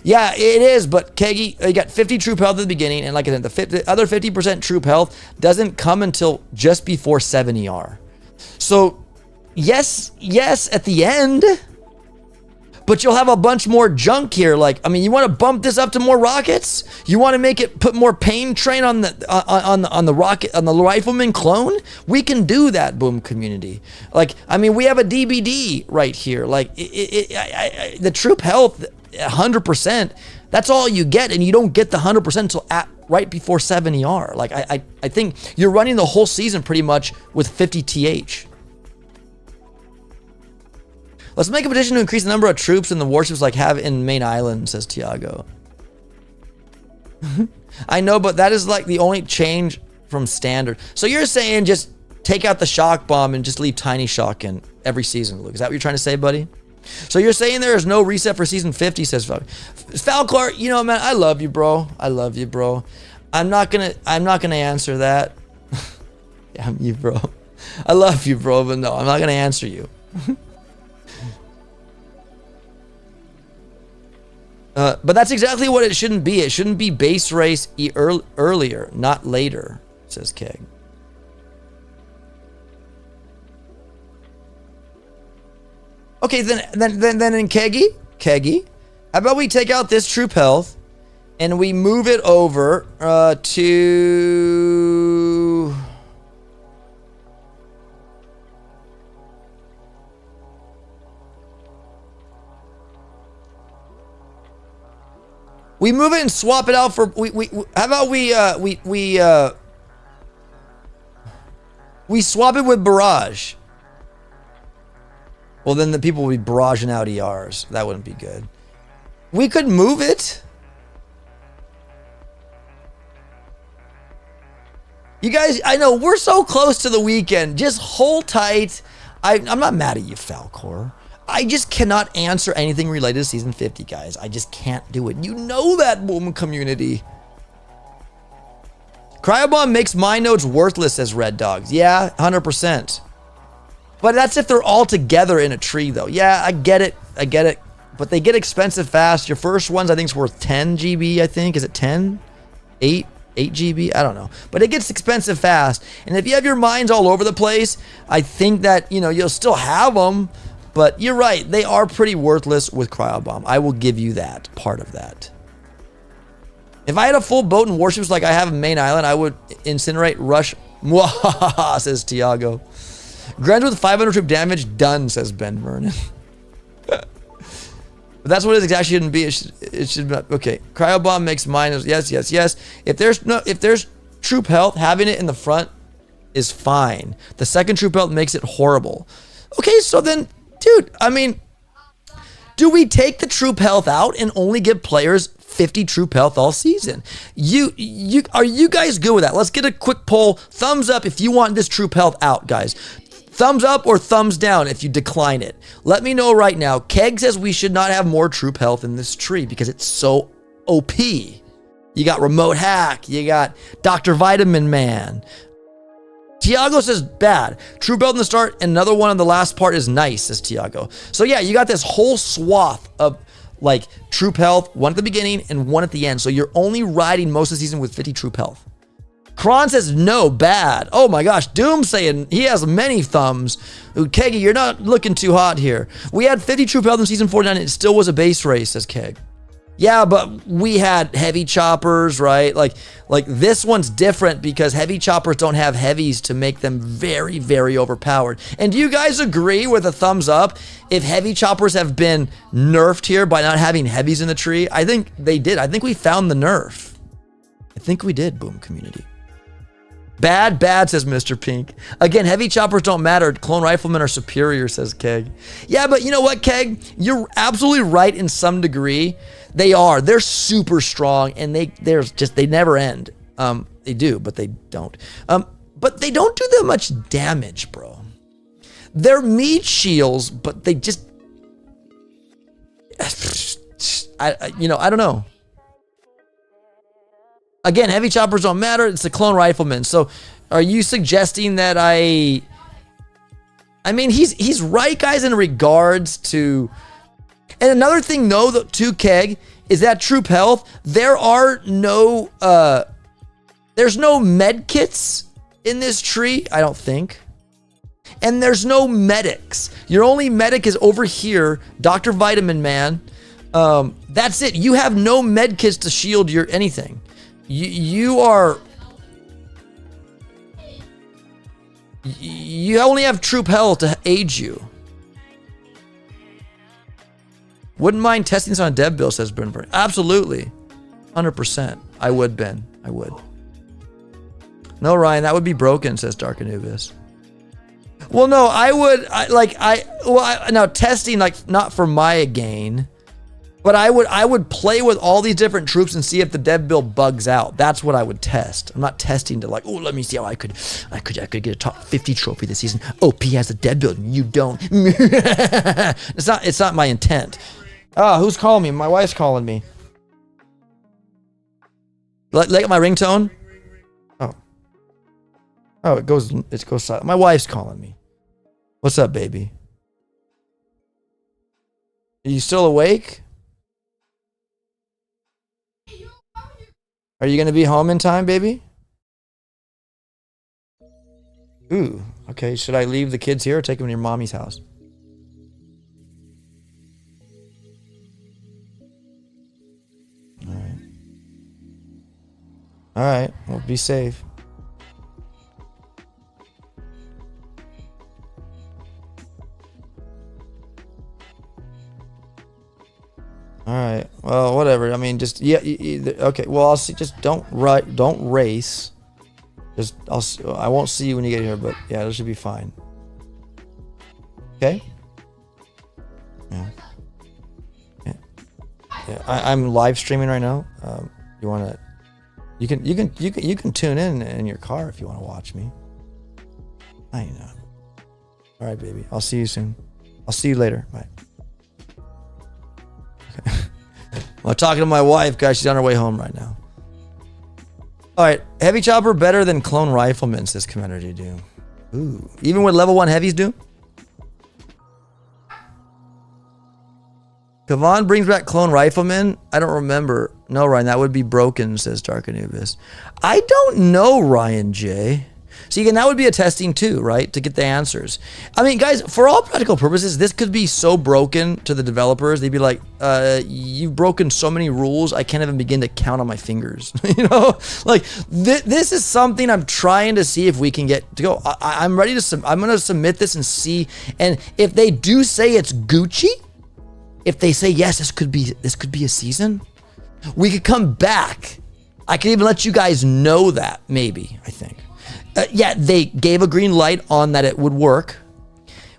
Yeah, it is, but Keggy, you got 50 troop health at the beginning, and like I said, the other 50% troop health doesn't come until just before 7 ER. So, yes, at the end, but you'll have a bunch more junk here. Like, I mean, you want to bump this up to more rockets? You want to make it put more pain train on the rocket, on the rifleman clone? We can do that, Boom community. Like, I mean, we have a DBD right here. Like, the troop health, 100%. That's all you get, and you don't get the 100% until right before 7 ER. Like, I think you're running the whole season pretty much with 50 TH. Let's make a petition to increase the number of troops in the warships like have in main island, says Tiago. I know, but that is like the only change from standard. So you're saying just take out the shock bomb and just leave tiny shock in every season, Luke. Is that what you're trying to say, buddy? So you're saying there is no reset for season 50, says Falclar. You know, man, I love you, bro. I'm not gonna answer that. Damn you, bro. I love you, bro, but no, I'm not gonna answer you. But that's exactly what it shouldn't be. It shouldn't be base race earlier, not later, says Keg. Okay, then in Keggy, how about we take out this troop health and we move it over to... We move it and swap it out for how about we swap it with barrage. Well, then the people will be barraging out ERs. That wouldn't be good. We could move it. You guys, I know we're so close to the weekend. Just hold tight. I'm not mad at you, Falcor. I just cannot answer anything related to season 50, guys. I just can't do it. You know that, boom community. Cryobomb makes my nodes worthless, says Red Dogs. Yeah, 100%. But that's if they're all together in a tree, though. Yeah, I get it. I get it. But they get expensive fast. Your first ones, I think, is worth 10 GB, I think. Is it 10? 8 GB? I don't know. But it gets expensive fast. And if you have your mines all over the place, I think that, you know, you'll still have them. But you're right. They are pretty worthless with Cryobomb. I will give you that. Part of that. If I had a full boat and warships like I have in Main Island, I would incinerate, rush. Mwahaha, says Tiago. Grunge with 500 troop damage, done, says Ben Vernon. But that's what it actually shouldn't be. It should not. Okay, Cryobomb makes mine. Yes. If there's troop health, having it in the front is fine. The second troop health makes it horrible. Okay, so then, dude, I mean, do we take the troop health out and only give players 50 troop health all season? Are you guys good with that? Let's get a quick poll. Thumbs up if you want this troop health out, guys. Thumbs up or thumbs down if you decline it. Let me know right now. Keg says we should not have more troop health in this tree because it's so OP. You got Remote Hack. You got Dr. Vitamin Man. Tiago says bad. Troop health in the start and another one on the last part is nice, says Tiago. So yeah, you got this whole swath of like troop health, one at the beginning and one at the end. So you're only riding most of the season with 50 troop health. Kron says no, bad. Oh my gosh, Doom saying he has many thumbs. Keggy, you're not looking too hot here. We had 50 troop health in season 49 and it still was a base race, says Keg. Yeah, but we had heavy choppers, right? Like this one's different because heavy choppers don't have heavies to make them very, very overpowered. And do you guys agree with a thumbs up if heavy choppers have been nerfed here by not having heavies in the tree? I think they did. I think we found the nerf. I think we did, boom community. Bad, says Mr. Pink. Again, heavy choppers don't matter. Clone riflemen are superior, says Keg. Yeah, but you know what, Keg? You're absolutely right in some degree. They are. They're super strong, and they never end. They do, but they don't. But they don't do that much damage, bro. They're meat shields, but they just... I don't know. Again, heavy choppers don't matter. It's the clone rifleman. So, are you suggesting that I mean, he's right, guys, in regards to. And another thing, though, to Keg is that troop health. There are no there's no med kits in this tree. I don't think. And there's no medics. Your only medic is over here, Dr. Vitamin Man. That's it. You have no med kits to shield your anything. You only have troop health to aid you. Wouldn't mind testing this on a dev build, says Burnburn. Absolutely. 100%. I would, Ben. I would. No, Ryan, that would be broken, says Dark Anubis. Well, no, I would, now testing, like, not for my gain. But I would play with all these different troops and see if the dev build bugs out. That's what I would test. I'm not testing to like, oh, let me see how I could get a top 50 trophy this season. OP has a dev build and you don't. It's not my intent. Oh, who's calling me? My wife's calling me. Like my ringtone? Oh, it goes silent. My wife's calling me. What's up, baby? Are you still awake? Are you going to be home in time, baby? Ooh, okay. Should I leave the kids here or take them to your mommy's house? All right. Well, be safe. All right. Well, whatever. I mean, just yeah. Okay. Well, I'll see. Just don't race. Just I won't see you when you get here, but yeah, that should be fine. Okay. Yeah. Yeah. I'm live streaming right now. You wanna? You can tune in your car if you want to watch me. I know. All right, baby. I'll see you soon. I'll see you later. Bye. I'm talking to my wife, guys. She's on her way home right now. All right, heavy chopper better than clone rifleman, says Commander do. Ooh, even with level 1 heavies do? Kavan brings back clone rifleman? I don't remember. No, Ryan, that would be broken, says Dark Anubis. I don't know, Ryan J. See, again, that would be a testing too, right? To get the answers. I mean, guys, for all practical purposes, this could be so broken to the developers. They'd be like, you've broken so many rules, I can't even begin to count on my fingers. You know? Like, this is something I'm trying to see if we can get to go. I'm ready to, I'm going to submit this and see. And if they do say it's Gucci, if they say, yes, this could be a season, we could come back. I could even let you guys know that, maybe, I think. Yeah, they gave a green light on that it would work.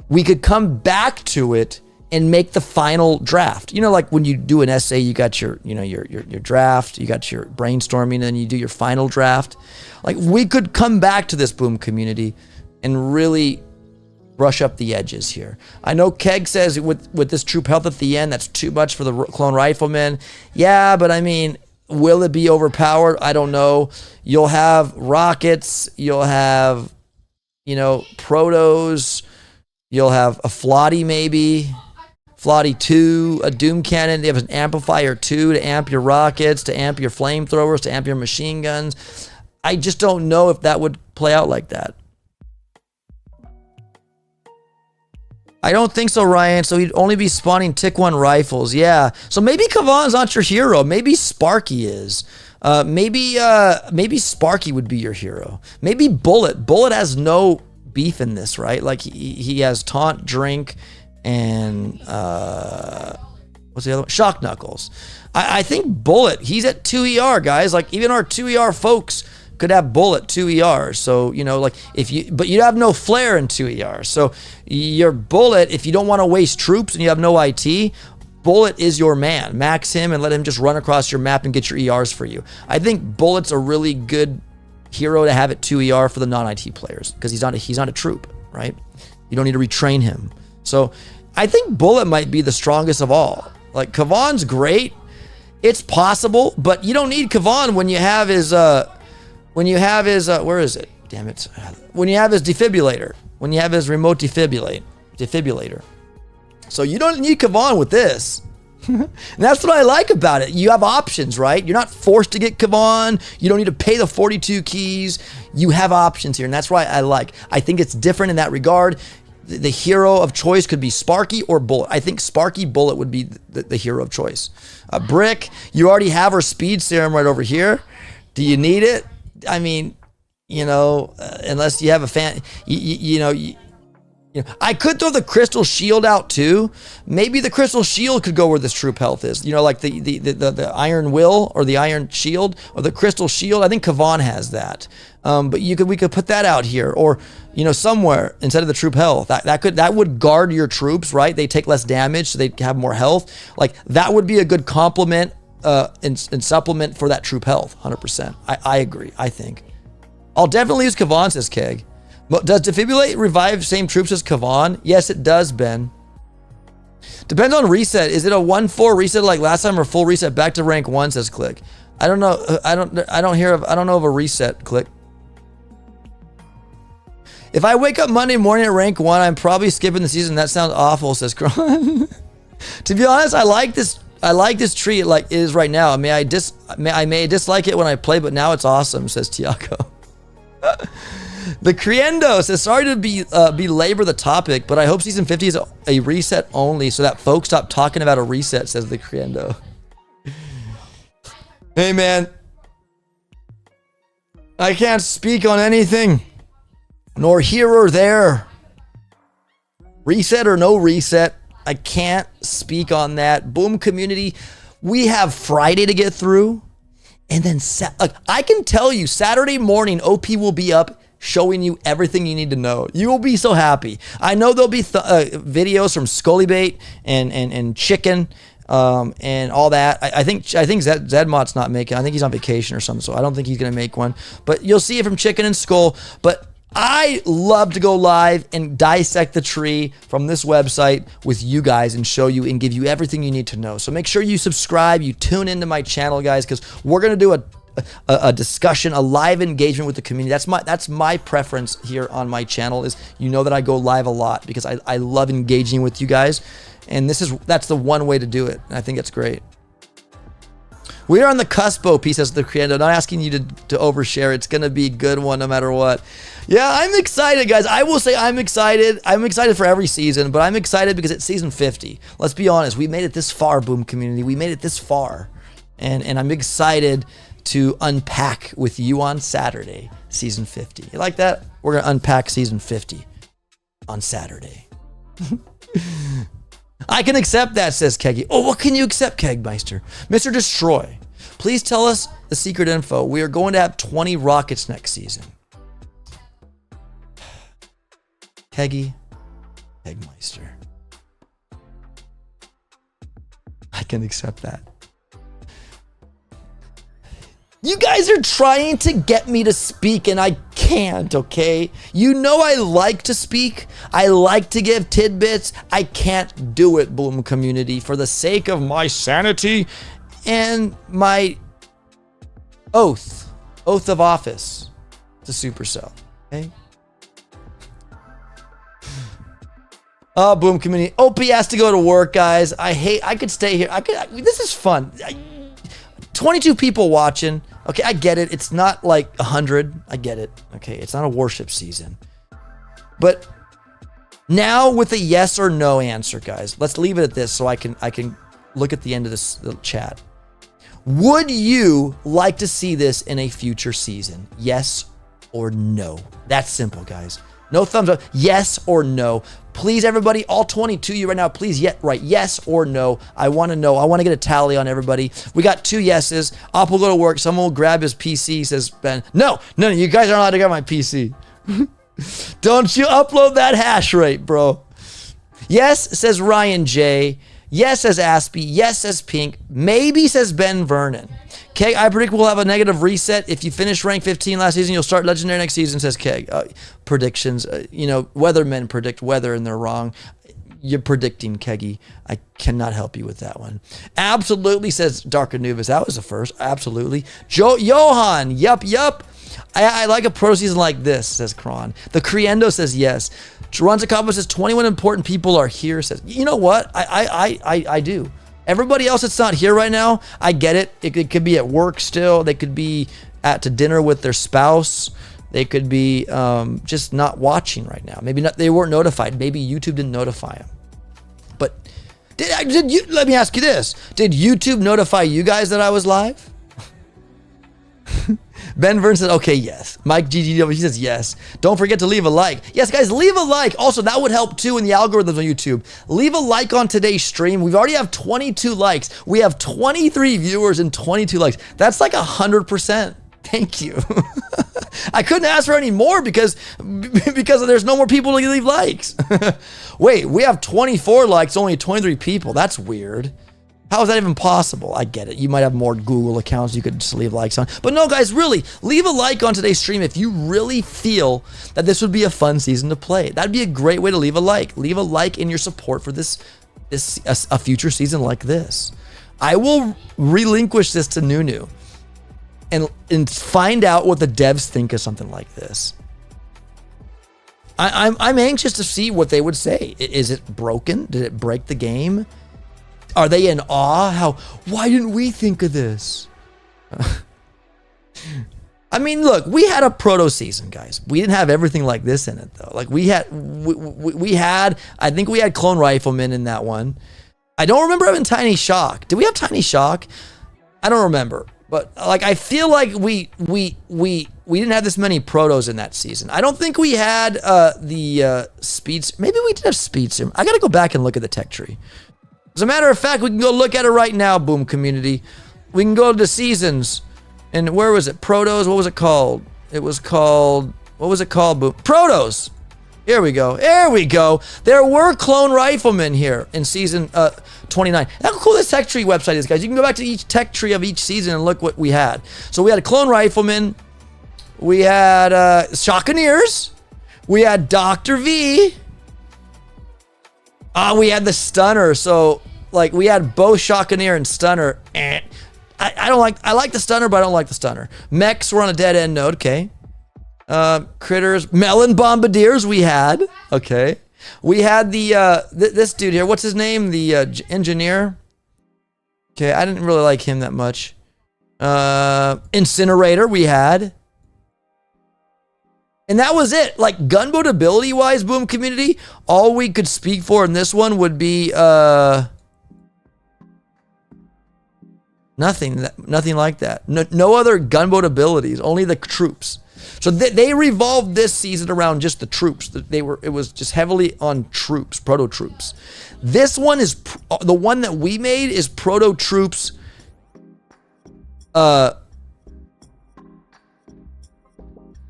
We could come back to it and make the final draft. You know, like when you do an essay, you got your draft, you got your brainstorming, and then you do your final draft. Like, we could come back to this Boom community and really brush up the edges here. I know Keg says with this troop health at the end, that's too much for the clone rifleman. Yeah, but I mean, will it be overpowered? I don't know. You'll have rockets. You'll have, protos. You'll have a Flotty maybe. Flotty 2, a Doom Cannon. They have an amplifier 2 to amp your rockets, to amp your flamethrowers, to amp your machine guns. I just don't know if that would play out like that. I don't think so, Ryan. So he'd only be spawning Tick 1 rifles. Yeah. So maybe Kavan's not your hero. Maybe Sparky is. Maybe Sparky would be your hero. Maybe Bullet. Bullet has no beef in this, right? Like he has Taunt, Drink, and what's the other one? Shock Knuckles. I think Bullet, he's at 2 ER, guys. Like, even our 2 ER folks could have Bullet 2 ER. So, like but you have no flare in 2 ER. So your Bullet, if you don't want to waste troops and you have no IT, Bullet is your man. Max him and let him just run across your map and get your ERs for you. I think Bullet's a really good hero to have at 2 ER for the non-IT players, because he's not a troop, right? You don't need to retrain him. So I think Bullet might be the strongest of all. Like, Kavan's great. It's possible, but you don't need Kavan when you have his where is it? Damn it. When you have his defibrillator. When you have his remote defibrillator. So you don't need Kavan with this. And that's what I like about it. You have options, right? You're not forced to get Kavan. You don't need to pay the 42 keys. You have options here, and that's why I think it's different in that regard. The hero of choice could be Sparky or Bullet. I think Sparky Bullet would be the hero of choice. Brick, you already have her speed serum right over here. Do you need it? I mean, unless you have a fan, I could throw the crystal shield out too. Maybe the crystal shield could go where this troop health is. Like the iron will or the iron shield or the crystal shield. I think Kavan has that. But we could put that out here, or somewhere instead of the troop health. That would guard your troops, right? They take less damage, so they have more health. Like, that would be a good complement and supplement for that troop health. 100%. I agree. I think I'll definitely use Kavan, says Keg. But does Defibrillate revive same troops as Kavan? Yes, it does, Ben. Depends on reset. Is it a 1-4 reset like last time, or full reset back to rank 1, says Click? I don't know. I don't know of a reset, Click. If I wake up Monday morning at rank 1, I'm probably skipping the season. That sounds awful, says Kron. To be honest, I like this tree like it is right now. I may dislike it when I play, but now it's awesome, says Tiago. The Criendo says, sorry to belabor the topic, but I hope season 50 is a reset only so that folks stop talking about a reset, says the Criendo. Hey, man. I can't speak on anything, nor here or there. Reset or no reset, I can't speak on that. Boom community, we have Friday to get through. And then I can tell you, Saturday morning, OP will be up showing you everything you need to know. You will be so happy. I know there'll be videos from Scully Bait and Chicken and all that. I think Zedmot's not making. I think he's on vacation or something, so I don't think he's gonna make one. But you'll see it from Chicken and Skull. But I love to go live and dissect the tree from this website with you guys and show you and give you everything you need to know. So make sure you subscribe, you tune into my channel, guys, because we're gonna do a discussion, a live engagement with the community. That's my preference here on my channel. Is you know that I go live a lot because I love engaging with you guys, and that's the one way to do it. And I think it's great. We are on the cusp, OP, says the creator. Not asking you to overshare. It's gonna be a good one no matter what. Yeah, I'm excited, guys. I will say I'm excited. I'm excited for every season, but I'm excited because it's season 50. Let's be honest. We made it this far, Boom community. We made it this far, and I'm excited to unpack with you on Saturday, season 50. You like that? We're gonna unpack season 50 on Saturday. I can accept that, says Keggy. Oh, what can you accept, Kegmeister? Mr. Destroy, please tell us the secret info. We are going to have 20 rockets next season. Keggy, Kegmeister. I can accept that. You guys are trying to get me to speak and I can't, okay? You know I like to speak. I like to give tidbits. I can't do it, Boom community, for the sake of my sanity and my oath of office to Supercell, okay? Oh, Boom community. OP has to go to work, guys. I could stay here. This is fun. 22 people watching. Okay, I get it. It's not like 100. I get it. Okay, it's not a warship season. But now with a yes or no answer, guys, let's leave it at this so I can look at the end of this chat. Would you like to see this in a future season? Yes or no? That's simple, guys. No thumbs up. Yes or no. Please, everybody, all 22 of you right now, please write yes or no. I want to know. I want to get a tally on everybody. We got 2 yeses. Op will go to work. Someone will grab his PC, says Ben. No, you guys aren't allowed to grab my PC. Don't you upload that hash rate, bro. Yes, says Ryan J. Yes, says Aspie. Yes, says Pink. Maybe, says Ben Vernon. Keg, I predict we'll have a negative reset. If you finish rank 15 last season, you'll start legendary next season, says Keg. Predictions. Weathermen predict weather and they're wrong. You're predicting, Keggy. I cannot help you with that one. Absolutely, says Dark Anubis. That was the first. Absolutely. Johan. Yup. I like a pro season like this, says Kron. The Creendo says yes. Runs says 21 important people are here, says, you know what? I do. Everybody else that's not here right now, I get it. It could be at work still. They could be to dinner with their spouse. They could be just not watching right now. Maybe they weren't notified. Maybe YouTube didn't notify them. But let me ask you this. Did YouTube notify you guys that I was live? Ben Vern says, okay, yes. Mike GGW, he says yes. Don't forget to leave a like. Yes, guys, leave a like. Also, that would help too in the algorithms on YouTube. Leave a like on today's stream. We already have 22 likes. We have 23 viewers and 22 likes. That's like 100%. Thank you. I couldn't ask for any more because there's no more people to leave likes. Wait, we have 24 likes, only 23 people. That's weird. How is that even possible? I get it. You might have more Google accounts you could just leave likes on. But no, guys, really, leave a like on today's stream if you really feel that this would be a fun season to play. That'd be a great way to leave a like. Leave a like in your support for a future season like this. I will relinquish this to Nunu and find out what the devs think of something like this. I'm anxious to see what they would say. Is it broken? Did it break the game? Are they in awe? Why didn't we think of this? I mean, look, we had a proto season, guys. We didn't have everything like this in it, though. Like we had, I think we had Clone Rifleman in that one. I don't remember having Tiny Shock. Did we have Tiny Shock? I don't remember. But like, I feel like we we didn't have this many protos in that season. I don't think we had the speeds. Maybe we did have speed sim. I got to go back and look at the tech tree. As a matter of fact, we can go look at it right now, Boom Community. We can go to seasons. And where was it? Protos? What was it called? It was called, what was it called, Boom? Protos. Here we go. There we go. There were clone riflemen here in season 29. How cool this tech tree website is, guys. You can go back to each tech tree of each season and look what we had. So we had a clone rifleman. We had Shockeneers. We had Dr. V. We had the Stunner. So, like, we had both Shockeneer and Stunner. I like the Stunner, but I don't like the Stunner. Mechs were on a dead end node. Okay. Critters, Melon Bombardiers we had. Okay. We had the, this dude here. What's his name? The engineer. Okay. I didn't really like him that much. Incinerator we had. And that was it. Like, gunboat ability wise, Boom Community, all we could speak for in this one would be nothing like that. No other gunboat abilities, only the troops. So they revolved this season around just the troops. It was just heavily on troops, proto troops. This one is the one that we made is proto troops.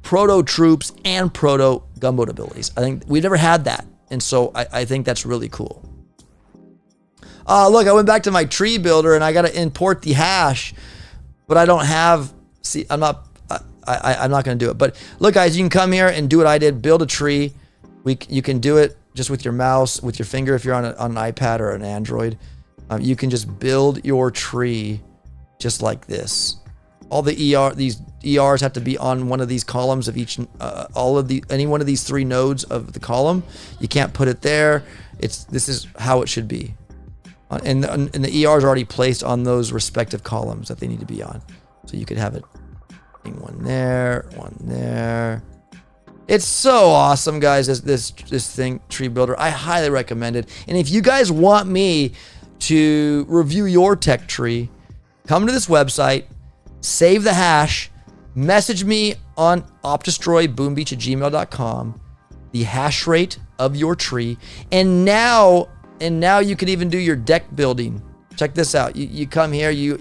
Proto troops and proto gunboat abilities. I think we never had that, and so I think that's really cool. Look, I went back to my tree builder and I got to import the hash, but I don't have. See, I'm not going to do it. But look, guys, you can come here and do what I did. Build a tree. You can do it just with your mouse, with your finger if you're on an iPad or an Android. You can just build your tree just like this. All the these ERs have to be on one of these columns of each, any one of these 3 nodes of the column. You can't put it there. This is how it should be. And the ERs are already placed on those respective columns that they need to be on. So you could have it, one there, one there. It's so awesome, guys, this thing, Tree Builder. I highly recommend it. And if you guys want me to review your tech tree, come to this website, save the hash, message me on opdestroy@gmail.com, the hash rate of your tree, and now you can even do your deck building. Check this out. You come here, you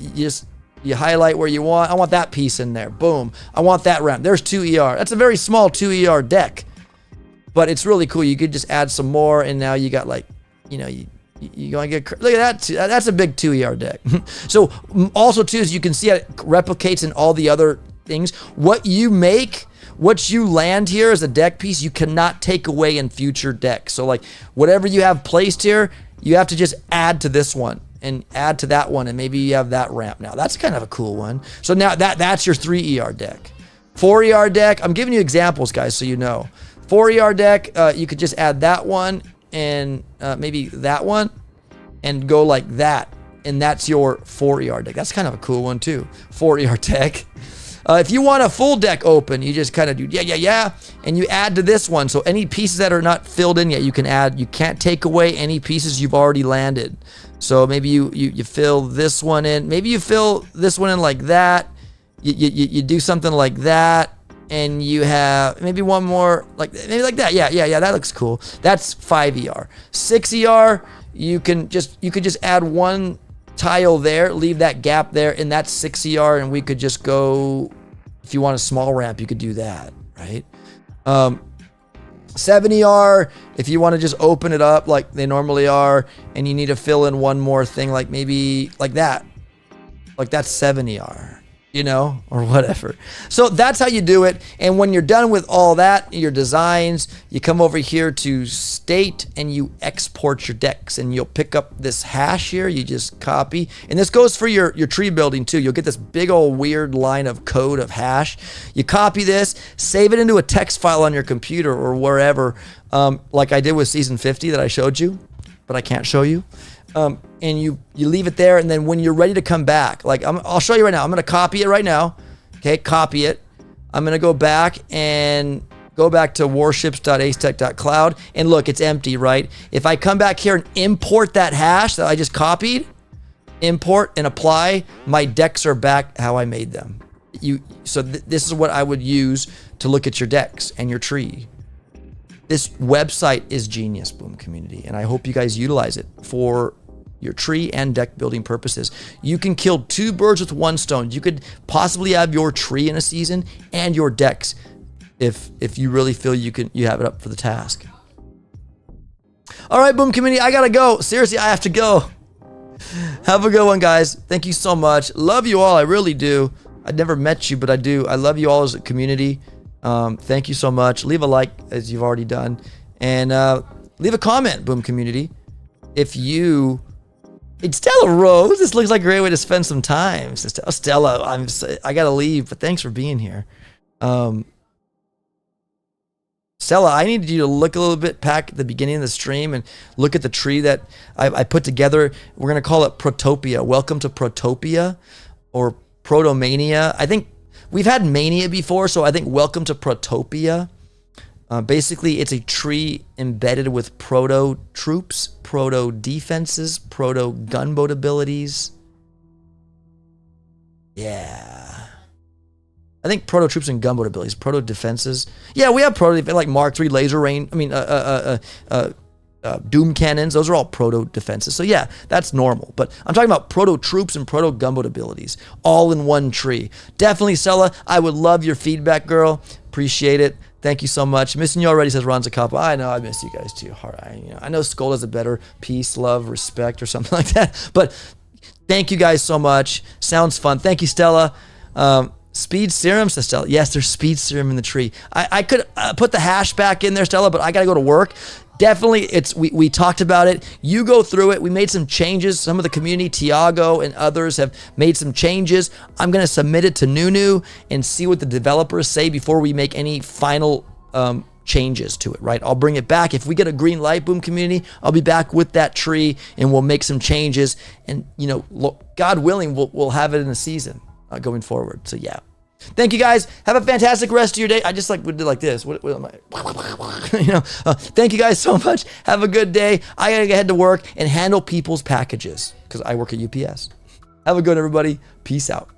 highlight where you want. I want that piece in there. Boom. I want that ramp. There's 2 ER. That's a very small 2 ER deck, but it's really cool. You could just add some more, and now you got, like, you're going to get, look at that. That's a big 2 ER deck. So also too, is you can see it replicates in all the other things. What you make, what you land here as a deck piece, you cannot take away in future decks. So, like, whatever you have placed here, you have to just add to this one and add to that one, and maybe you have that ramp now. That's kind of a cool one. So now that's your 3 ER deck. 4 ER deck, I'm giving you examples, guys, so you know. 4 ER deck, you could just add that one and maybe that one and go like that, and that's your 4 ER deck. That's kind of a cool one too. 4 ER deck. If you want a full deck open, you just kind of do yeah, and you add to this one. So any pieces that are not filled in yet, you can add. You can't take away any pieces you've already landed. So maybe you fill this one in. Maybe you fill this one in like that. You do something like that, and you have maybe one more, like maybe like that. Yeah, that looks cool. That's 5 ER. 6 ER, you could just add one tile there, leave that gap there, and that's 6 ER, and we could just go, if you want a small ramp, you could do that, right? 7 ER, if you want to just open it up like they normally are, and you need to fill in one more thing, like maybe like that. Like that's 7 ER. Or whatever. So that's how you do it. And when you're done with all that, your designs, you come over here to state and you export your decks, and you'll pick up this hash here. You just copy, and this goes for your tree building too. You'll get this big old weird line of code of hash. You copy this, save it into a text file on your computer or wherever, like I did with season 50 that I showed you, but I can't show you. And you leave it there, and then when you're ready to come back, like I'll show you right now. I'm gonna copy it right now. Okay, copy it. I'm gonna go back to warships.acetech.cloud, and look, it's empty, right? If I come back here and import that hash that I just copied, import and apply, my decks are back how I made them. this is what I would use to look at your decks and your tree. This website is genius, Boom Community, and I hope you guys utilize it for your tree and deck building purposes. You can kill 2 birds with 1 stone. You could possibly have your tree in a season and your decks if you really feel you have it up for the task. All right, Boom Community, I gotta go. Seriously, I have to go. Have a good one, guys. Thank you so much. Love you all. I really do. I've never met you, but I do. I love you all as a community. Thank you so much. Leave a like as you've already done, and leave a comment, Boom Community. If you, it's Stella Rose. This looks like a great way to spend some time. Oh, Stella, I gotta leave, but thanks for being here. Stella, I need you to look a little bit back at the beginning of the stream and look at the tree that I put together. We're going to call it Protopia. Welcome to Protopia or Protomania. I think we've had Mania before, so I think welcome to Protopia. Basically, it's a tree embedded with proto troops, proto defenses, proto gunboat abilities. Yeah. I think proto troops and gunboat abilities, proto defenses. Yeah, we have proto like Mark III laser rain. I mean, doom cannons. Those are all proto defenses. So yeah, that's normal. But I'm talking about proto troops and proto gunboat abilities, all in one tree. Definitely, Stella. I would love your feedback, girl. Appreciate it. Thank you so much. Missing you already, says Ron Zacapa. I know, I miss you guys too. All right, I know Skull has a better peace, love, respect, or something like that. But thank you guys so much. Sounds fun. Thank you, Stella. Speed serum, says Stella. Yes, there's speed serum in the tree. I could put the hash back in there, Stella, but I got to go to work. Definitely, we talked about it. You go through it. We made some changes. Some of the community, Tiago and others, have made some changes. I'm going to submit it to Nunu and see what the developers say before we make any final changes to it, right? I'll bring it back. If we get a green light, Boom Community, I'll be back with that tree and we'll make some changes. And, God willing, we'll have it in a season going forward. So, yeah. Thank you guys. Have a fantastic rest of your day. I just would do like this. What am I? Thank you guys so much. Have a good day. I gotta head to work and handle people's packages because I work at UPS. Have a good one, everybody. Peace out.